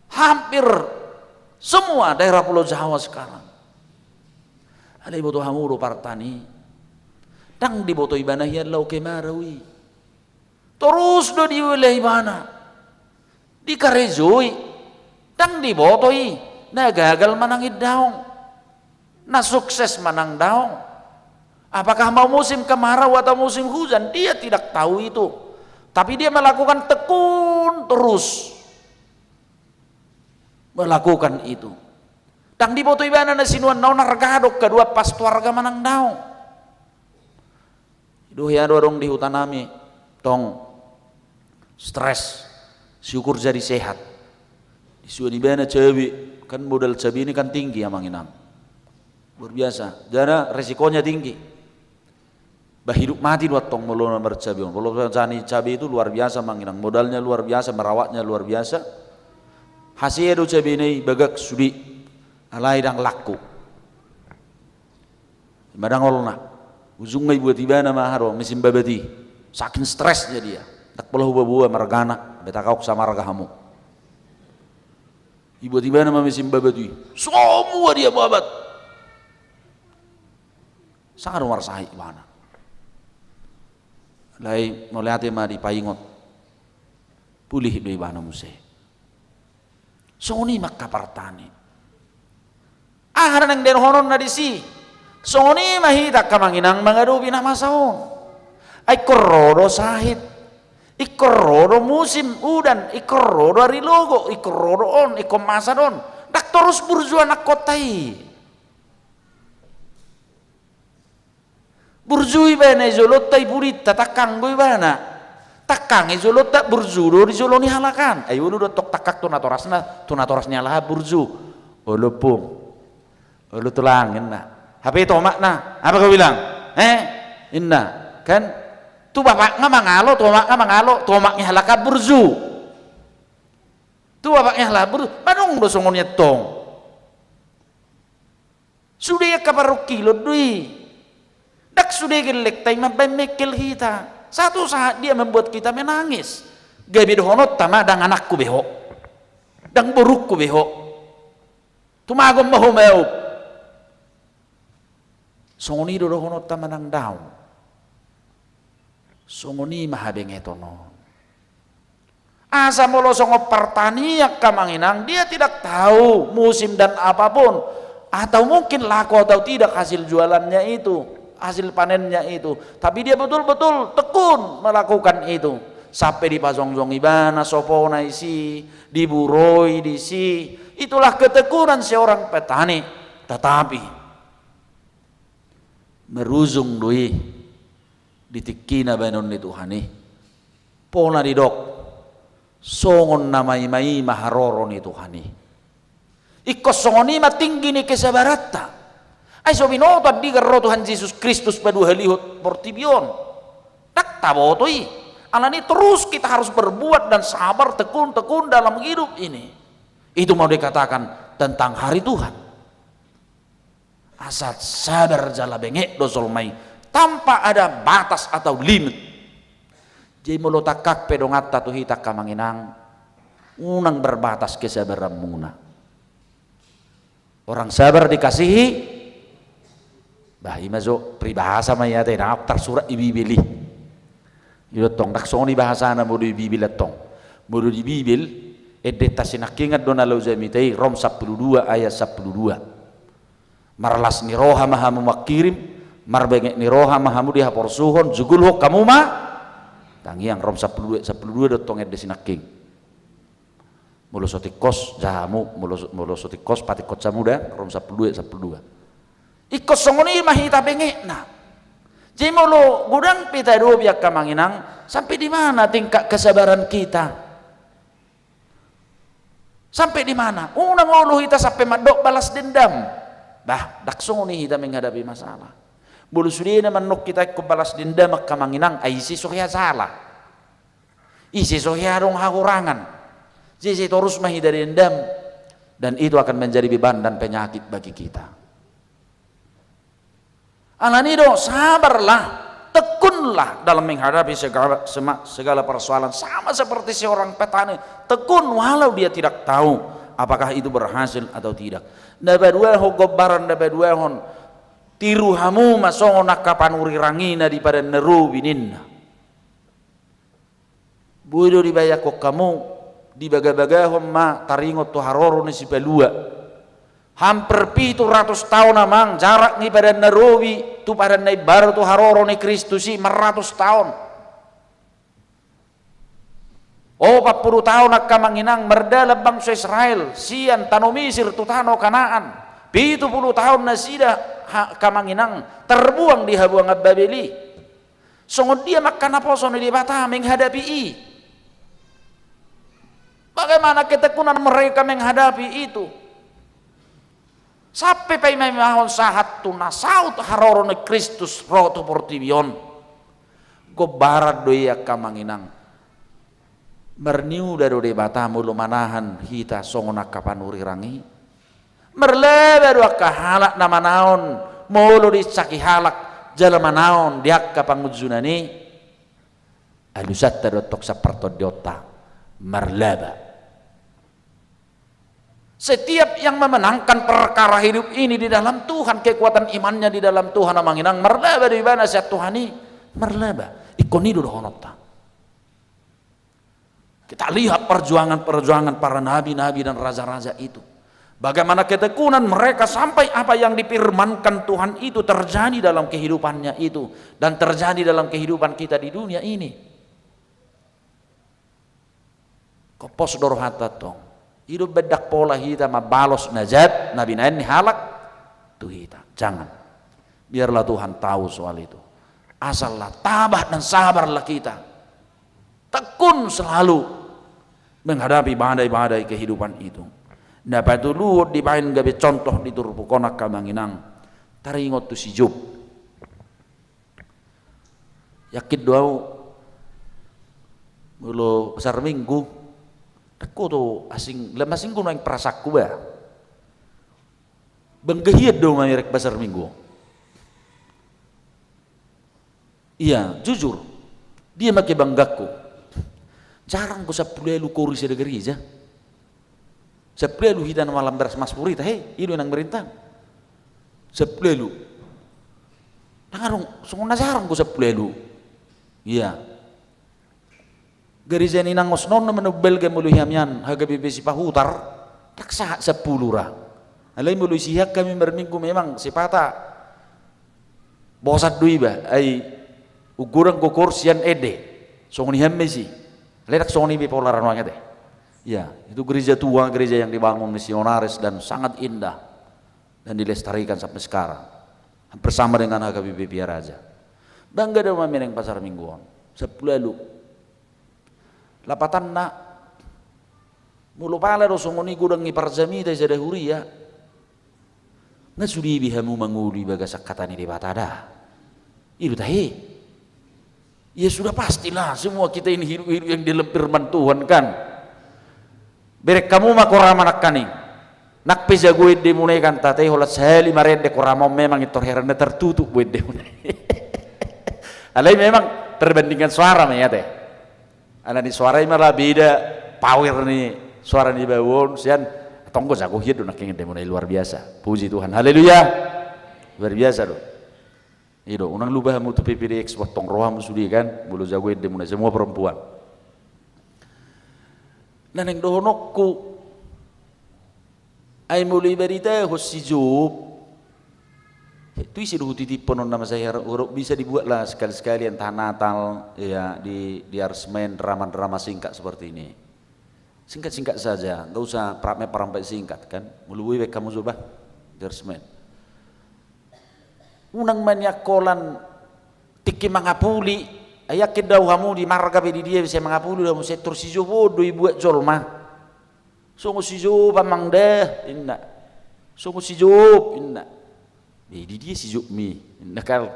Hampir semua daerah Pulau Jawa sekarang. Ada ibu tuh hamuru partani. Tang di boto ibana hian lau kemarawi terus do di wilayah ibana di karezoi tang di boto na gagal manangid daong na sukses manang daong apakah mau musim kemarau atau musim hujan dia tidak tahu itu tapi dia melakukan tekun terus melakukan itu tang di boto ibana na sinuan naon nargadok kedua pas tuarga manang daong Duh ya dorong di hutan nami tong stres syukur jadi sehat isu di bana cabai kan modal cabai ini kan tinggi ya manginam luar biasa jadi resikonya tinggi bah hidup mati dua tong melona bercabai kalau jani cabai itu luar biasa manginam modalnya luar biasa merawatnya luar biasa hasil do cabai ini bagak sudi alai dang laku madang olna ujung ngai buat ibana maharo mesin babati saking stresnya dia tak perlu buah margana betakau sama ragahamu ibu ibana mah mesin babati semua dia babat sangat luar sahih ibana lai melihat mah di paingot pulih do ibana muse soni makka partani nang den honon na disi soni mahita kamanginang mangadubi na masaon ay kororo sahit ikororo musim udan ikororo arilogo ikororo on ikomasadon dak terus burjuan nak kotai burjui bana izolot tay burita takang boy bana takang izolot tak burjudo izoloni halakan ayo nu tok takak tunatorasnya lah burju olopung olu tulangin na HP itu makna apa kau bilang inna kan tu bapak ngamangalo tomaknya halaka burju tu bapaknya halaka burju manung do songonnya tong sudah ya kabaru kilo dui dak sudah gelek tay mabemekil kita satu saat dia membuat kita menangis gabi dohonot tama dang anakku beho dang burukku beho tumagom mahumeu songoni do honot tamanang daw songoni mahabeng etono asa molo songo partaniak kamanginang dia tidak tahu musim dan apapun atau mungkin laku atau tidak hasil jualannya itu hasil panennya itu tapi dia betul-betul tekun melakukan itu sampai di pasongjong ibana sopona isi diburoi disi itulah ketekunan seorang petani tetapi meruzung doi ditikina banon ni Tuhani pola di dok songon namai mai maharoro ni Tuhani Ikosongoni matinggi ni kesabarata. Ay so binoto di garro Tuhan Yesus Kristus padu halihot portibion. Tak tabotoi. Alani terus kita harus berbuat dan sabar tekun dalam hidup ini. Itu mau dikatakan tentang hari Tuhan. Asal sadar jala bengek dosolmai tanpa ada batas atau limit. Jadi melotakak pedongata tuh hita kamanginang unang berbatas kesabaran muna. Orang sabar dikasihi bahi mazo pribahasa maya teh nak tersurat ibibili. Yo tong dak soni bahasa na modu ibibil tong. Modu ibibil edeta sinakingat dona lauzamitei Rom 12 ayat 12. Marlas ni roha maha memakirim marbengek ni roha maha mudi hapor suhon jugul hok kamu ma tangiang Rom 12 dotong edde sinaking. Molosotikos jamu molosotikos patikot samuda Rom 12. Ikos songoni mahita bengekna. Jadi molo gudang pita do biak kamanginang sampai di mana tingkat kesabaran kita? Sampai di mana? Unang ulu kita sampai madok balas dendam. Bah, dak songoni kita menghadapi masalah. Bulu sudina manok kita ko balas dendam kamanginang ay isi sohya salah. Isi sohya rong hakurangan. Jadi terus mahida dendam dan itu akan menjadi beban dan penyakit bagi kita. Alanido sabarlah, tekunlah dalam menghadapi segala persoalan sama seperti seorang petani tekun walau dia tidak tahu apakah itu berhasil atau tidak. Dabadua ho gobaran dabadua hon tiru hamu masona kapanuri rangina di pada neru bininna. Budo dibayar kok kamu di baga-baga ma taringot to haroro ni si pelua hampir 700 tahun amang jarak ni pada Nairobi tu pada nai baru tu haroro ni Kristus si 100 tahun. Oh 40 tahun nak kamanginang merdala bangsa Israel sian tanomisir tu tano Kanaan 70 tahun na sida kamanginang terbuang di habuang Babeli. Sungguh dia makan apa sono di bata menghadapi i. Bagaimana ketekunan mereka menghadapi itu? Sampai pai mahon sahat tuna saut haroro ni Kristus roto portibion. Go barat doya kamanginang. Merniu dari debata mulu manahan hita songona kapanuri rangi. Merleber wa kahalak nama naon mulu dicaki halak jala manaon diak kapangujunani. Alusat terotok saperto diota merleba. Setiap yang memenangkan perkara hidup ini di dalam Tuhan, kekuatan imannya di dalam Tuhan amanginang merleba di mana siat Tuhani merleba ikonidu dohonota. Kita lihat perjuangan para nabi-nabi dan raja-raja itu. Bagaimana ketekunan mereka sampai apa yang difirmankan Tuhan itu terjadi dalam kehidupannya itu dan terjadi dalam kehidupan kita di dunia ini. Kopos dorhata tong. Hidup bedak pola kita mabalos najat nabi nain halak tuh kita jangan biarlah Tuhan tahu soal itu asallah tabah dan sabarlah kita tekun selalu menghadapi badai-badai kehidupan itu dapat dulu dibain gabe contoh di turpu konak kamanginang taringot tu si Job yakit doa mulu besar minggu aku tuh asing lemasing kuno yang prasaku ya benggehiat dong merek pasar minggu iya jujur dia make banggaku jarang ku sapulelu kori sa gereja sapulelu hidan malam beras mas purita hei itu nang merintang sapulelu nangarong sungguh jarang ku sapulelu iya gereja ni nangos non na manubel ke mulu hiamyan haga bibisi pahutar taksa 10 ra alay mulu siyak kami berminggu memang sipata bosat dui ba ay ugurang kokor sian ede songni hemmesi ledak songni bi polaran wangate ya itu gereja tua gereja yang dibangun misionaris dan sangat indah dan dilestarikan sampai sekarang bersama dengan haga bibi raja bangga dah mamineng pasar mingguan 10 lapatan na Mulu pala do songoni gudang iparjami tay sada huria. Nga sudi bihamu manguli bagasak katani di batada. Itu tahi. Ya sudah pastilah semua kita ini hidup yang dalam firman Tuhan kan. Berek kamu mah korama nakkaning. Nak pesa gue de munai kan tatay holat sali marende korama memang itu herane tertutup gue de munai. Alai memang perbandingan suara mah ya teh. Ana di suara malah beda power nih. Suara di bawon sian tonggo jago hidup nak ingin mulai luar biasa. Puji Tuhan, haleluya, luar biasa doh. Itu unang lubah mutu PPDX buat tong roham sudi kan, bulu jago hidup mulai semua perempuan. Nah neng dohonokku, ay mulai berita hosi job. Itu isi doh titipon nama saya bisa dibuat lah sekali-sekali entah Natal ya di arsmen drama-drama singkat seperti ini. Singkat-singkat saja, nggak usah perampai singkat kan. Mului wek kamu coba dersmen. Unang manyakolan tiki mangapuli, ayakin daw kamu di marga di dia bisa mangapuli dalam sektor si jowo do ibuat jolma. Songo si jowo pamang deh, inna. Songo si jowo inna. Di dia si jowo mi, inna kal.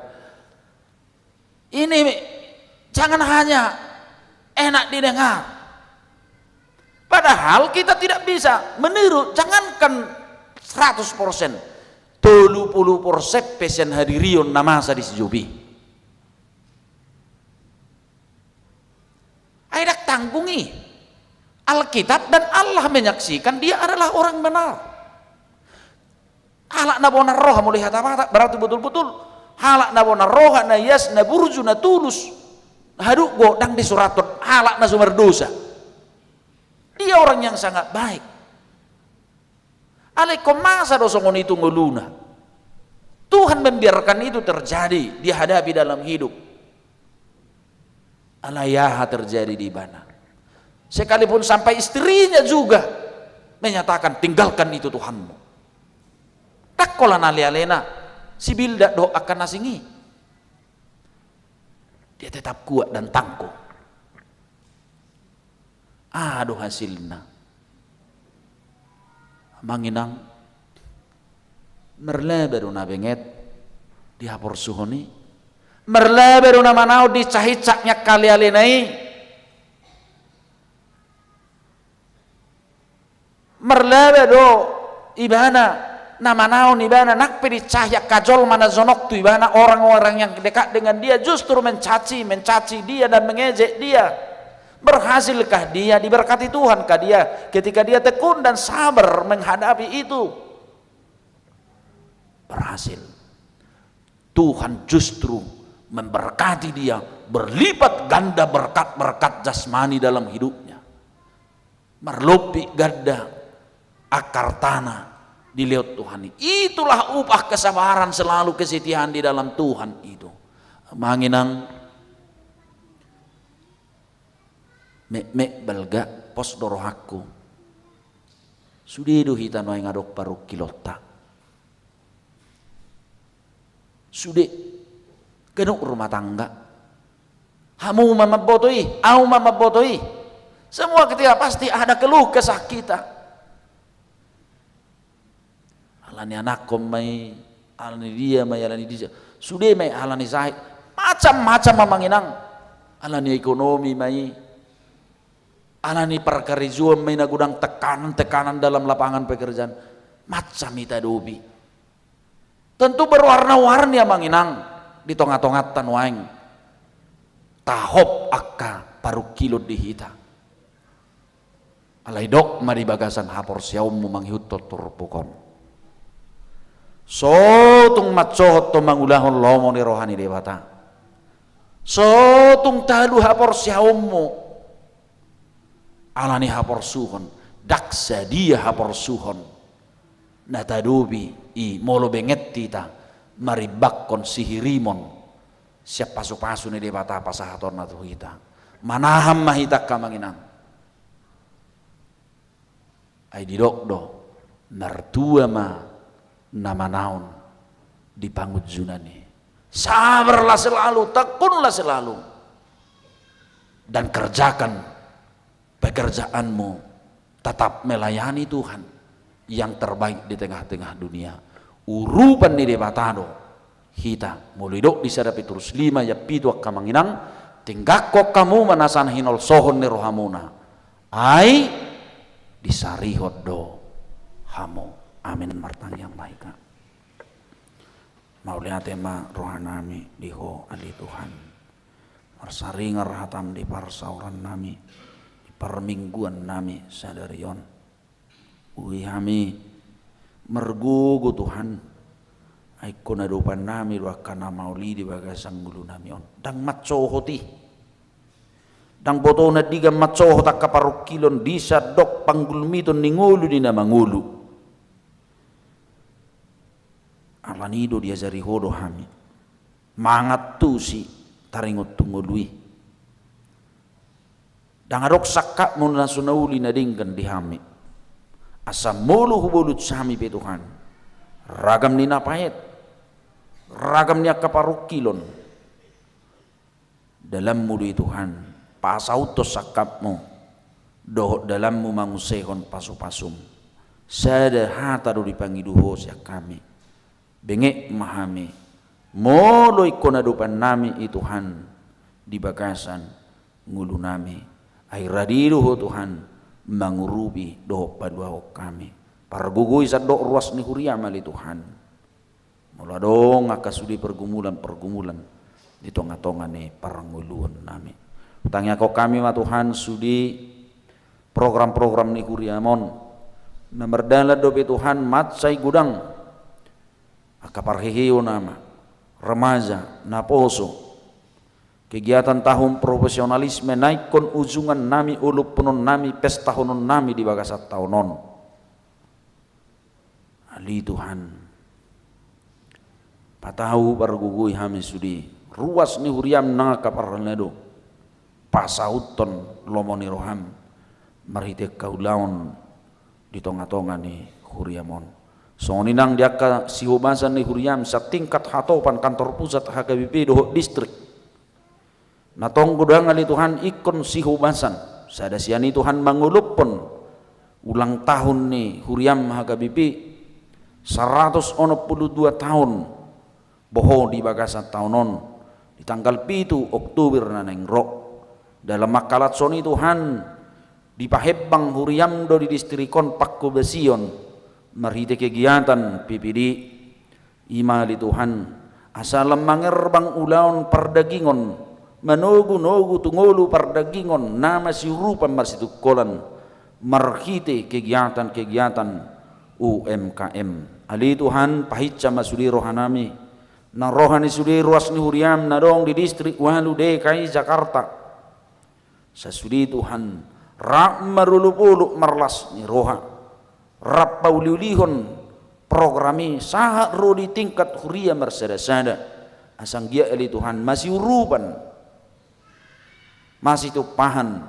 Ini jangan hanya enak didengar. Padahal kita tidak bisa meniru, jangankan 100%, 30% pesen hadirion namasa di sejobi. Aidak tanggungi Alkitab dan Allah menyaksikan dia adalah orang benar. Halak nabona roh melihat apa berarti betul-betul halak nabona roh na yas na burju na tulus haduk godang di suraton halak na sumber dosa. Dia orang yang sangat baik. Alaikum masa dosongon itu ngeluna. Tuhan membiarkan itu terjadi dihadapi dalam hidup. Alayaha terjadi di mana. Sekalipun sampai istrinya juga menyatakan tinggalkan itu Tuhanmu. Tak kolan ali-alena si bilda do akan nasingi. Dia tetap kuat dan tangguh. Aduh hasilnya manginang merleberu na benget dihapor suhoni merleberu na manau dicahicaknya kali alenai merleberu ibana na manau ibana nak pedi cahyak kajol mana zonok tu ibana orang-orang yang dekat dengan dia justru mencaci dia dan mengejek dia. Berhasilkah dia, diberkati Tuhankah dia ketika dia tekun dan sabar menghadapi itu? Berhasil. Tuhan justru memberkati dia berlipat ganda berkat-berkat jasmani dalam hidupnya. Merlopi ganda akar tanah dilihat Tuhan. Itulah upah kesabaran selalu kesetiaan di dalam Tuhan itu. Manginang mek balga pos dorohaku sudedo hita noy ngadok paruk kilota sude genuk rumah tangga hamu mamabotoi au mamabotoi semua ketika pasti ada keluh kesah kita alani anakom mai alani dia mai alani dia sude mai alani zahid macam-macam mamanginang alani ekonomi mai alani perkarizuan main gudang tekanan dalam lapangan pekerjaan macam ita dobi tentu berwarna-warni manginang di tongat-tongatan waing tahop akka paru kilo dihita alai dok mari bagasan hapor siaum manghut totor pukon so tung macohot to mangulahon lomo ni rohani dewata so tung talu hapor siaummu alani hapor suhon daksa dia hapor suhon natadobi i molo benget tita maribakkon sihirimon siap pasu-pasu ni debata pasahator natu kita manaham mahitak kamanginang ay didok do nartua ma nama naon dipangut junani sabarlah selalu tekunlah selalu dan kerjakan pekerjaanmu tetap melayani Tuhan yang terbaik di tengah-tengah dunia. Urupan ni debatado kita mulidok di sadapi terus 5 ya pitu kamanginang tinggak kok kamu manasan hinol sohon ni rohamuna ai disarihot do hamu. Amin martang yang baik. Maulia tema rohanami diho ali Tuhan marsaringar hatam di parsauran nami di permingguan nami sadarion ui hami mergugu Tuhan aikon adupan nami wakana mauli di bagasang gulu nami on dang matsohoti dang boto na diga matsoho tak kaparukilon disa dok panggulmiton ningulu di na mangulu alanido dia jari hodo hami mangat tu si taringot tungului dang adok sakak mun nasunauli na dingkan di hami asam mulu hubulut sami pe Tuhan ragam ni napayet ragam ni akaparukilon dalam mulu Tuhan pasautos sakapmu doh dalammu mangusehon pasu-pasum sada hata do dipangiduho sia kami bengek mahami molo ikon adupan nami Tuhan di bagasan ngulu nami ay radiruho Tuhan mangurubi do paduao kami pargugui sa do ruas ni huriam ali Tuhan mula dong akasudi pergumulan di tonga-tonga ni paranguluan nami utangnya kau kami ma Tuhan sudi program-program ni huriamon namerdala do be Tuhan matsai gudang akaparhehiyo nama remaja naposo kegiatan tahun profesionalisme naikon ujungan nami ulup penon nami pesta honon nami di bagasat tahunon ali Tuhan patahu bargugui hami sudi ruas ni huriam na kaparledo pasauton lomoni roham marite kaulaon di tonga-tonga ni huriamon soninang diaka sihubasan ni huriam sa tingkat hatopan kantor pusat HKBP doho distrik natong gudang ali Tuhan ikon sihubasan sada siani Tuhan mangulupon ulang tahun ni huriam HKBP 162 tahun boho di bagasan tahunon di tanggal 7 Oktober naneng rok dalam makalat soni Tuhan di pahebang huriam do di distrikon Pakku Besion marhite kegiatan PPD ima ali Tuhan asalam mangerbang ulaon perdagingon manogu-nogu tungolu perdagingon nama sirupan marsitukolan marhite kegiatan-kegiatan UMKM ali Tuhan pahitca masudi rohanami na rohani sudi ruas ni huriam na dong di distrik Walu DKI Jakarta sasudi Tuhan rak marulupuluk marlas ni roha rap pauliulihon programi saha ro di tingkat huria marsada-sada asang dia ali Tuhan masih urupan masih tupahan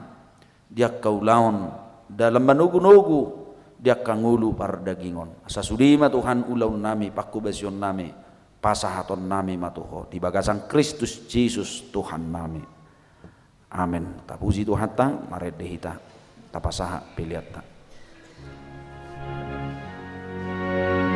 dia kaulaon dalam manugu-nugu dia kangulu pardagingon asa sudima Tuhan ulaun nami Pakku Besion nami pasahaton nami matuho di bagasan Kristus Yesus Tuhan nami amin tapuji Tuhan ta maredehita tapasaha pilihat ta Ooh.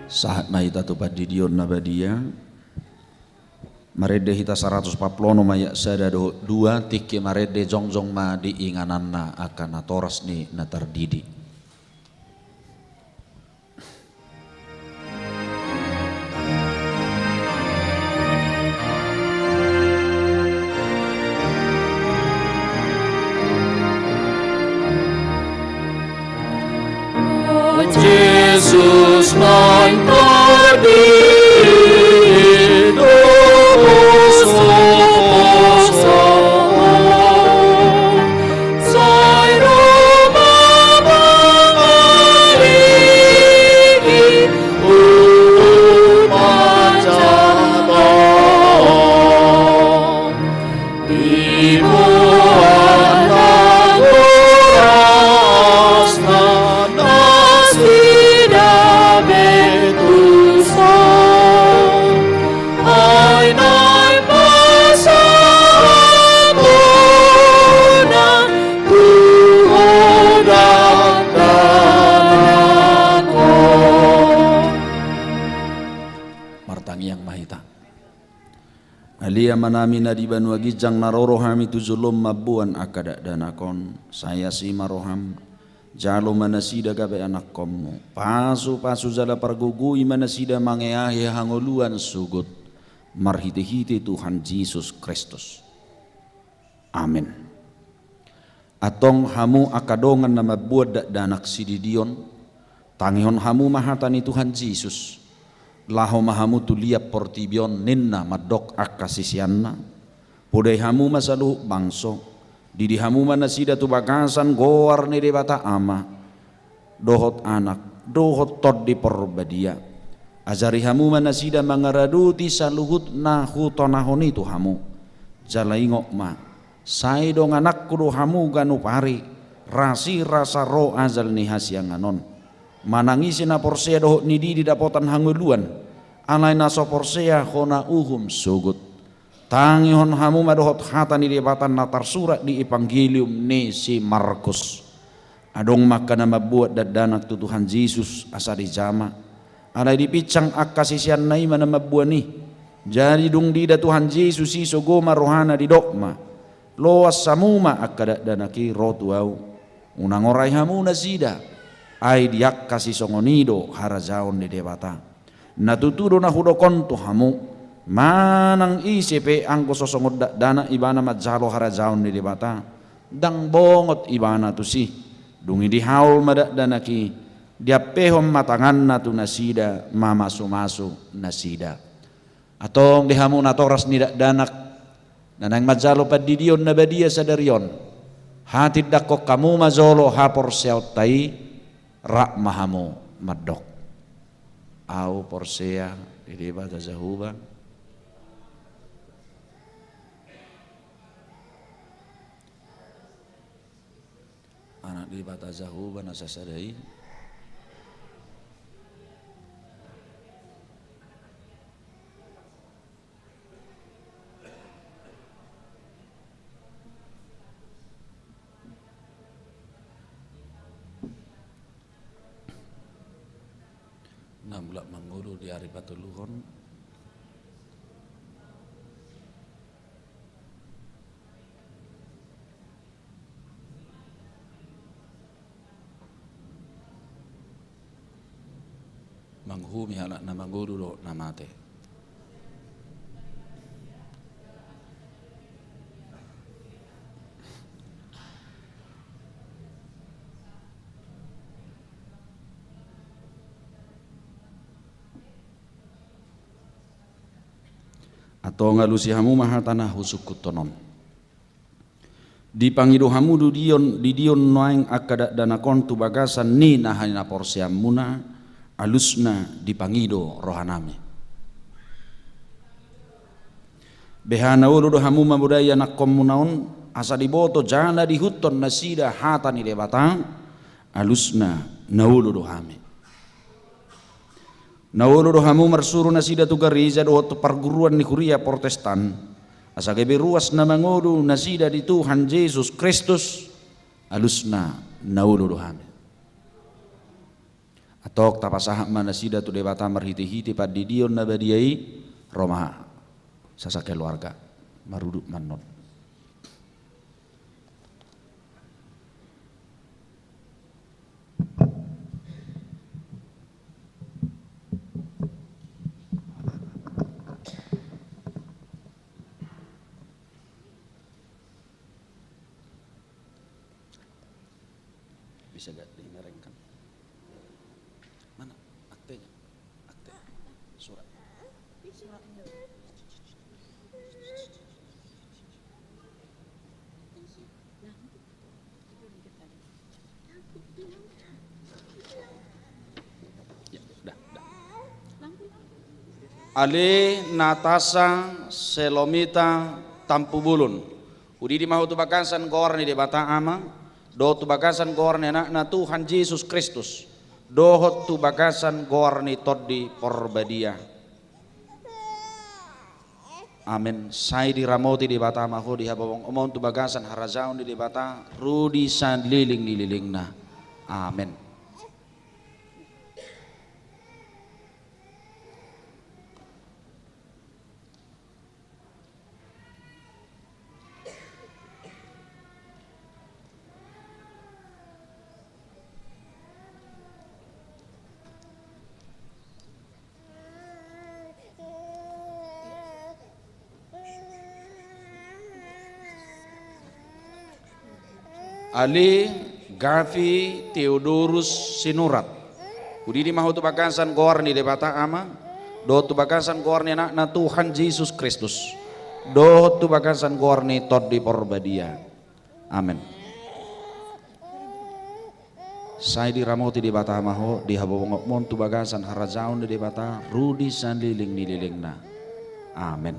Saat na ita tu padidion na badia marede hita 140 mayak sada dua tiki marede jongjong ma diinganan na akan natoras ni na terdidi. Jesus non perdido puso sai Roma mengaligi umat di buana Alia manami na di banua gijang narorohami tujulom mabuan akada danakon saya si maroham jalo manasida gabe anak komu pasu jala pargugui manasida mangeahi hangoluan sugut marhite-hite Tuhan Yesus Kristus. Amin. Atong hamu akadongan na mabuat danak sididion tangihon hamu mahatani Tuhan Yesus laho mahamu tulia portibion ninna madok akasisianna podai hamu masalu bangso didi hamu manasida tu bagasan goar ni debata ama dohot anak dohot tod di porbadia ajari hamu manasida mangaraduti saluhut nahu tonahoni tu hamu jalaingok ma sai dong anakku do hamu ganu pari rasi rasa ro azal ni hasianganon manangisi na porsea dohot nidi di dapotan hanguluan alai na so porsea hona uhum sugut tangi hon hamu madohot hata ni debatan natar surat di evangelium ni si Markus adong maka nama buat danak tu Tuhan Yesus asa di jama alai dipicang akasisian nai mana mabuan ni jadi dung dida Tuhan Yesus iso goma rohana di dokma loas samuma akada danaki rotuau unang orai hamu nasida ai diak kasih songonido harajaon di debata natutudo na hudokon tu hamu manang isipe angko sosongod dana ibana majalo harajaon di debata dang bongot ibana tu si dungi di haul madak danaki dia pehom matangan na tu nasida mamasu-masu nasida atong di hamu natoras nidak danak nanang majalo padidion na badia sadarion hatid dakok kamu mazolo hapor seot tai rak mahamu madok au porsea di bata zahuba anak di bata zahuba nasa sadai namulak manguru di hari patuluhon manghumi halak na manguru do namate atau ngalusi hamu maha tanah husukut tonom dipangido hamu di dion noaing akada danakon tu bagasan ni nahana porsiam muna alusna dipangido rohanami behana ulu do hamu mabudaya nakom munaon asa diboto jana dihuton nasida hata ni debatang alusna naulu do hami naulu do hamu marsuru nasida tu gariza do tu perguruan ni kuria Protestan asa gebe ruas na mangodu nasida di Tuhan Yesus Kristus alusna naulu do hami Atok tapasahak manasida tu debata marhiti-hiti padidion nabadiai Roma sasa keluarga maruduk manot. Bisa gak dinerengkan? Mana aktenya? Akte surat. Ya, dah. Ali Natasha Selomita Tampubulun. Udi di mahu tu bakasan korni di bata ama. Do tu bakasan korni anak na Tuhan Yesus Kristus. Dohot tu bakasan korni todi porbadia. Amin. Sai di ramoti di bata mahu di habawang omon tu bakasan harazaun di bata rudi san liling nililing na. Amin. Ali Gavi Theodorus Sinurat. Udi di mahu tu bakasan korni di bata ama. Do tu bakasan korni anak na Tuhan Yesus Kristus. Do tu bakasan korni tod di porbadia. Amin. Sai di ramoti di bata mahu di habawang mon tu bakasan harazaun di bata rudi san liling nililing na. Amin.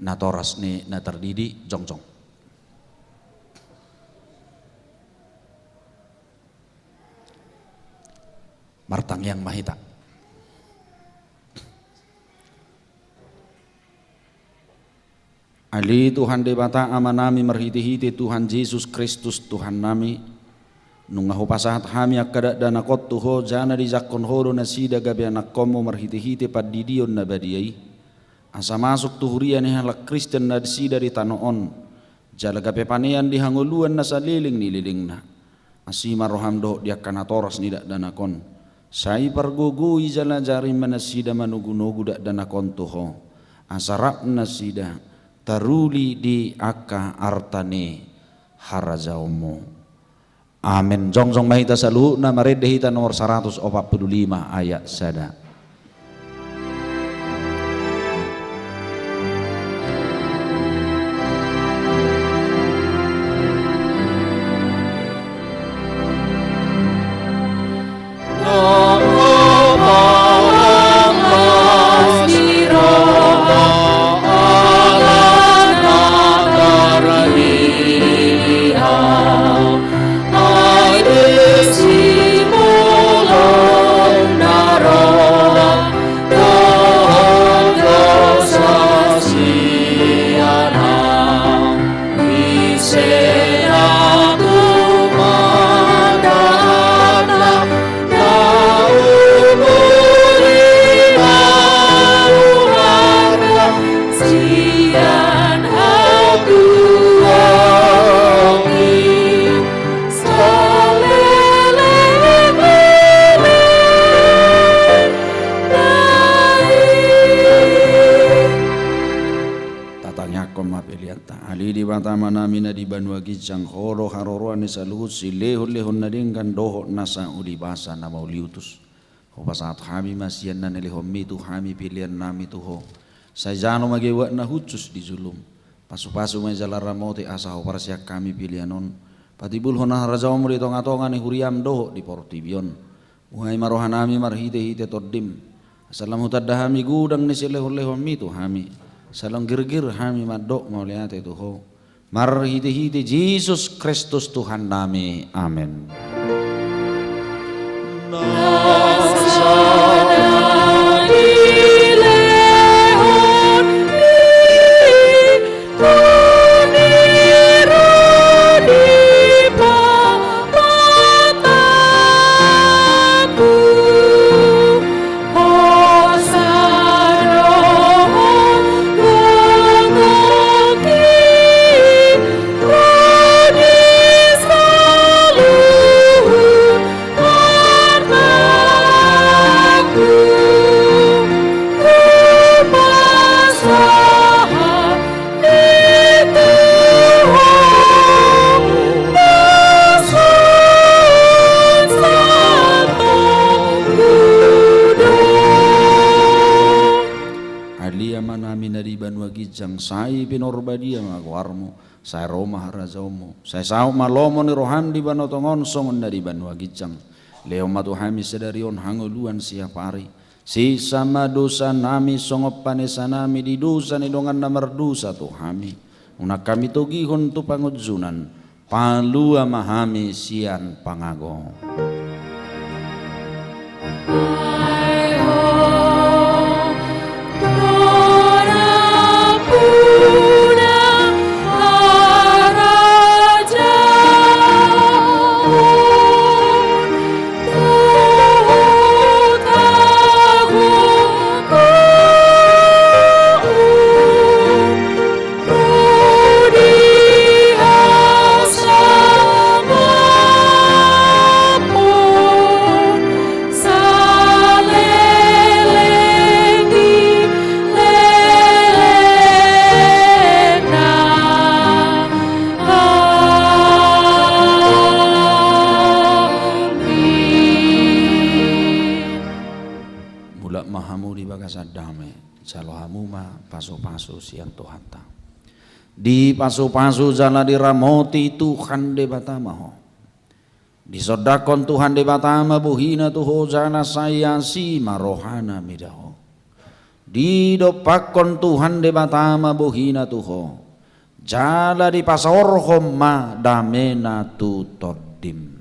Natoras ni na terdidi jongjong. Martang yang mahita. Ali Tuhan debata amanami merhiti-hiti Tuhan Yesus Kristus Tuhan nami. Nungaho pasahat hami akada danakot tuho jana di zakon horo nasida gabi anak komo merhiti-hiti padidion nabadiai. Asa masuk tuhurian halak Kristen na sida di tanoon jalaga pepanean di hanguluan na saliling nililing na asima rohamdo dia kanatoras nidak danakon sai pargugui jala jari manasida manugunugu dak danakon tuho asarap nasida taruli di aka artane harazaumu. Amin. Jongjong mahita saluhu na maredehita nomor 145 ayat sada. Di banua gijang horo haroroan sa luhut si lehon-lehon na dingkan doho nasa ulibasa na mauliutus. Ho pasaat kami masiyan na nilihom mitu kami pilihan nami tuho. Sa jano magiwa na hutsus di zulum. Pasu-pasu may jalara mote asa ho parasyak kami pilihanon. Patibul ho na harajaw mo dito ngatonga ni huriam doho di portibion. Uhay marohan nami marhite-hite toddim. Asalam hutad dahami gudang ni si lehon-lehon mitu kami. Salang gir-gir kami madok mauliate tuho. Marhiti-hiti Yesus Kristus Tuhan nami. Amin. Nasada gijang sai pinorbadia magwarmo sai roma harazomo sai sau malomo ni rohandi banotongon songon dari banua gijang leo matu hami sedarion hangoluan siapari si sama dosa nami songop panesa nami di dosa ni dongan namar dosa tu hami unak kami togihon tu pangudzunan palua mahami sian pangago. Paso-paso siang Tuhan ta di paso-paso jana diramoti Tuhan de batamaho di sodakon Tuhan de batama buhina tuho jana sayasi marohana midaho di dopakon Tuhan de batama buhina tuho jala di pasorhom ma damena tu todim.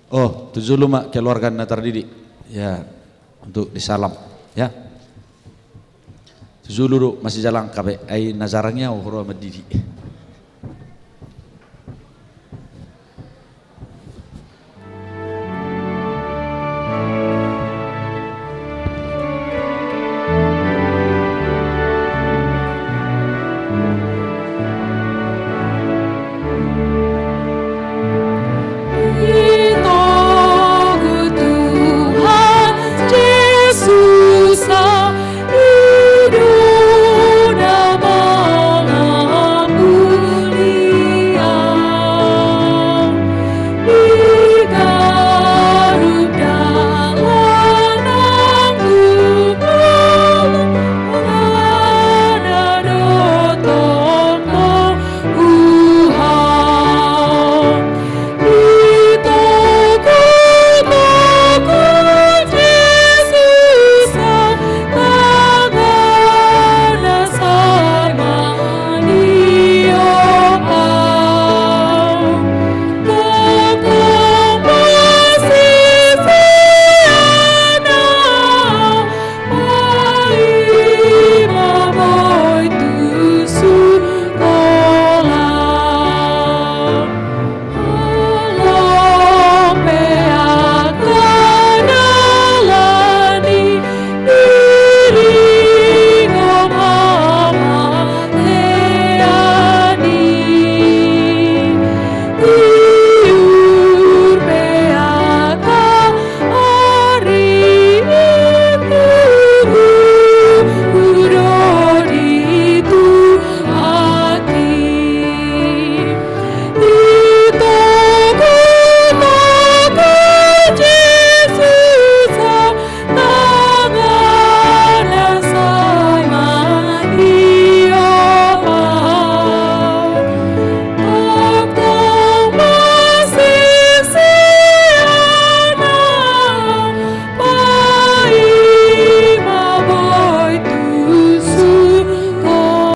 Oh, tujuh mak keluarga natar didik ya untuk disalam ya. Tujuh masih jalan kabe ai nazarangnya uhur sama didik.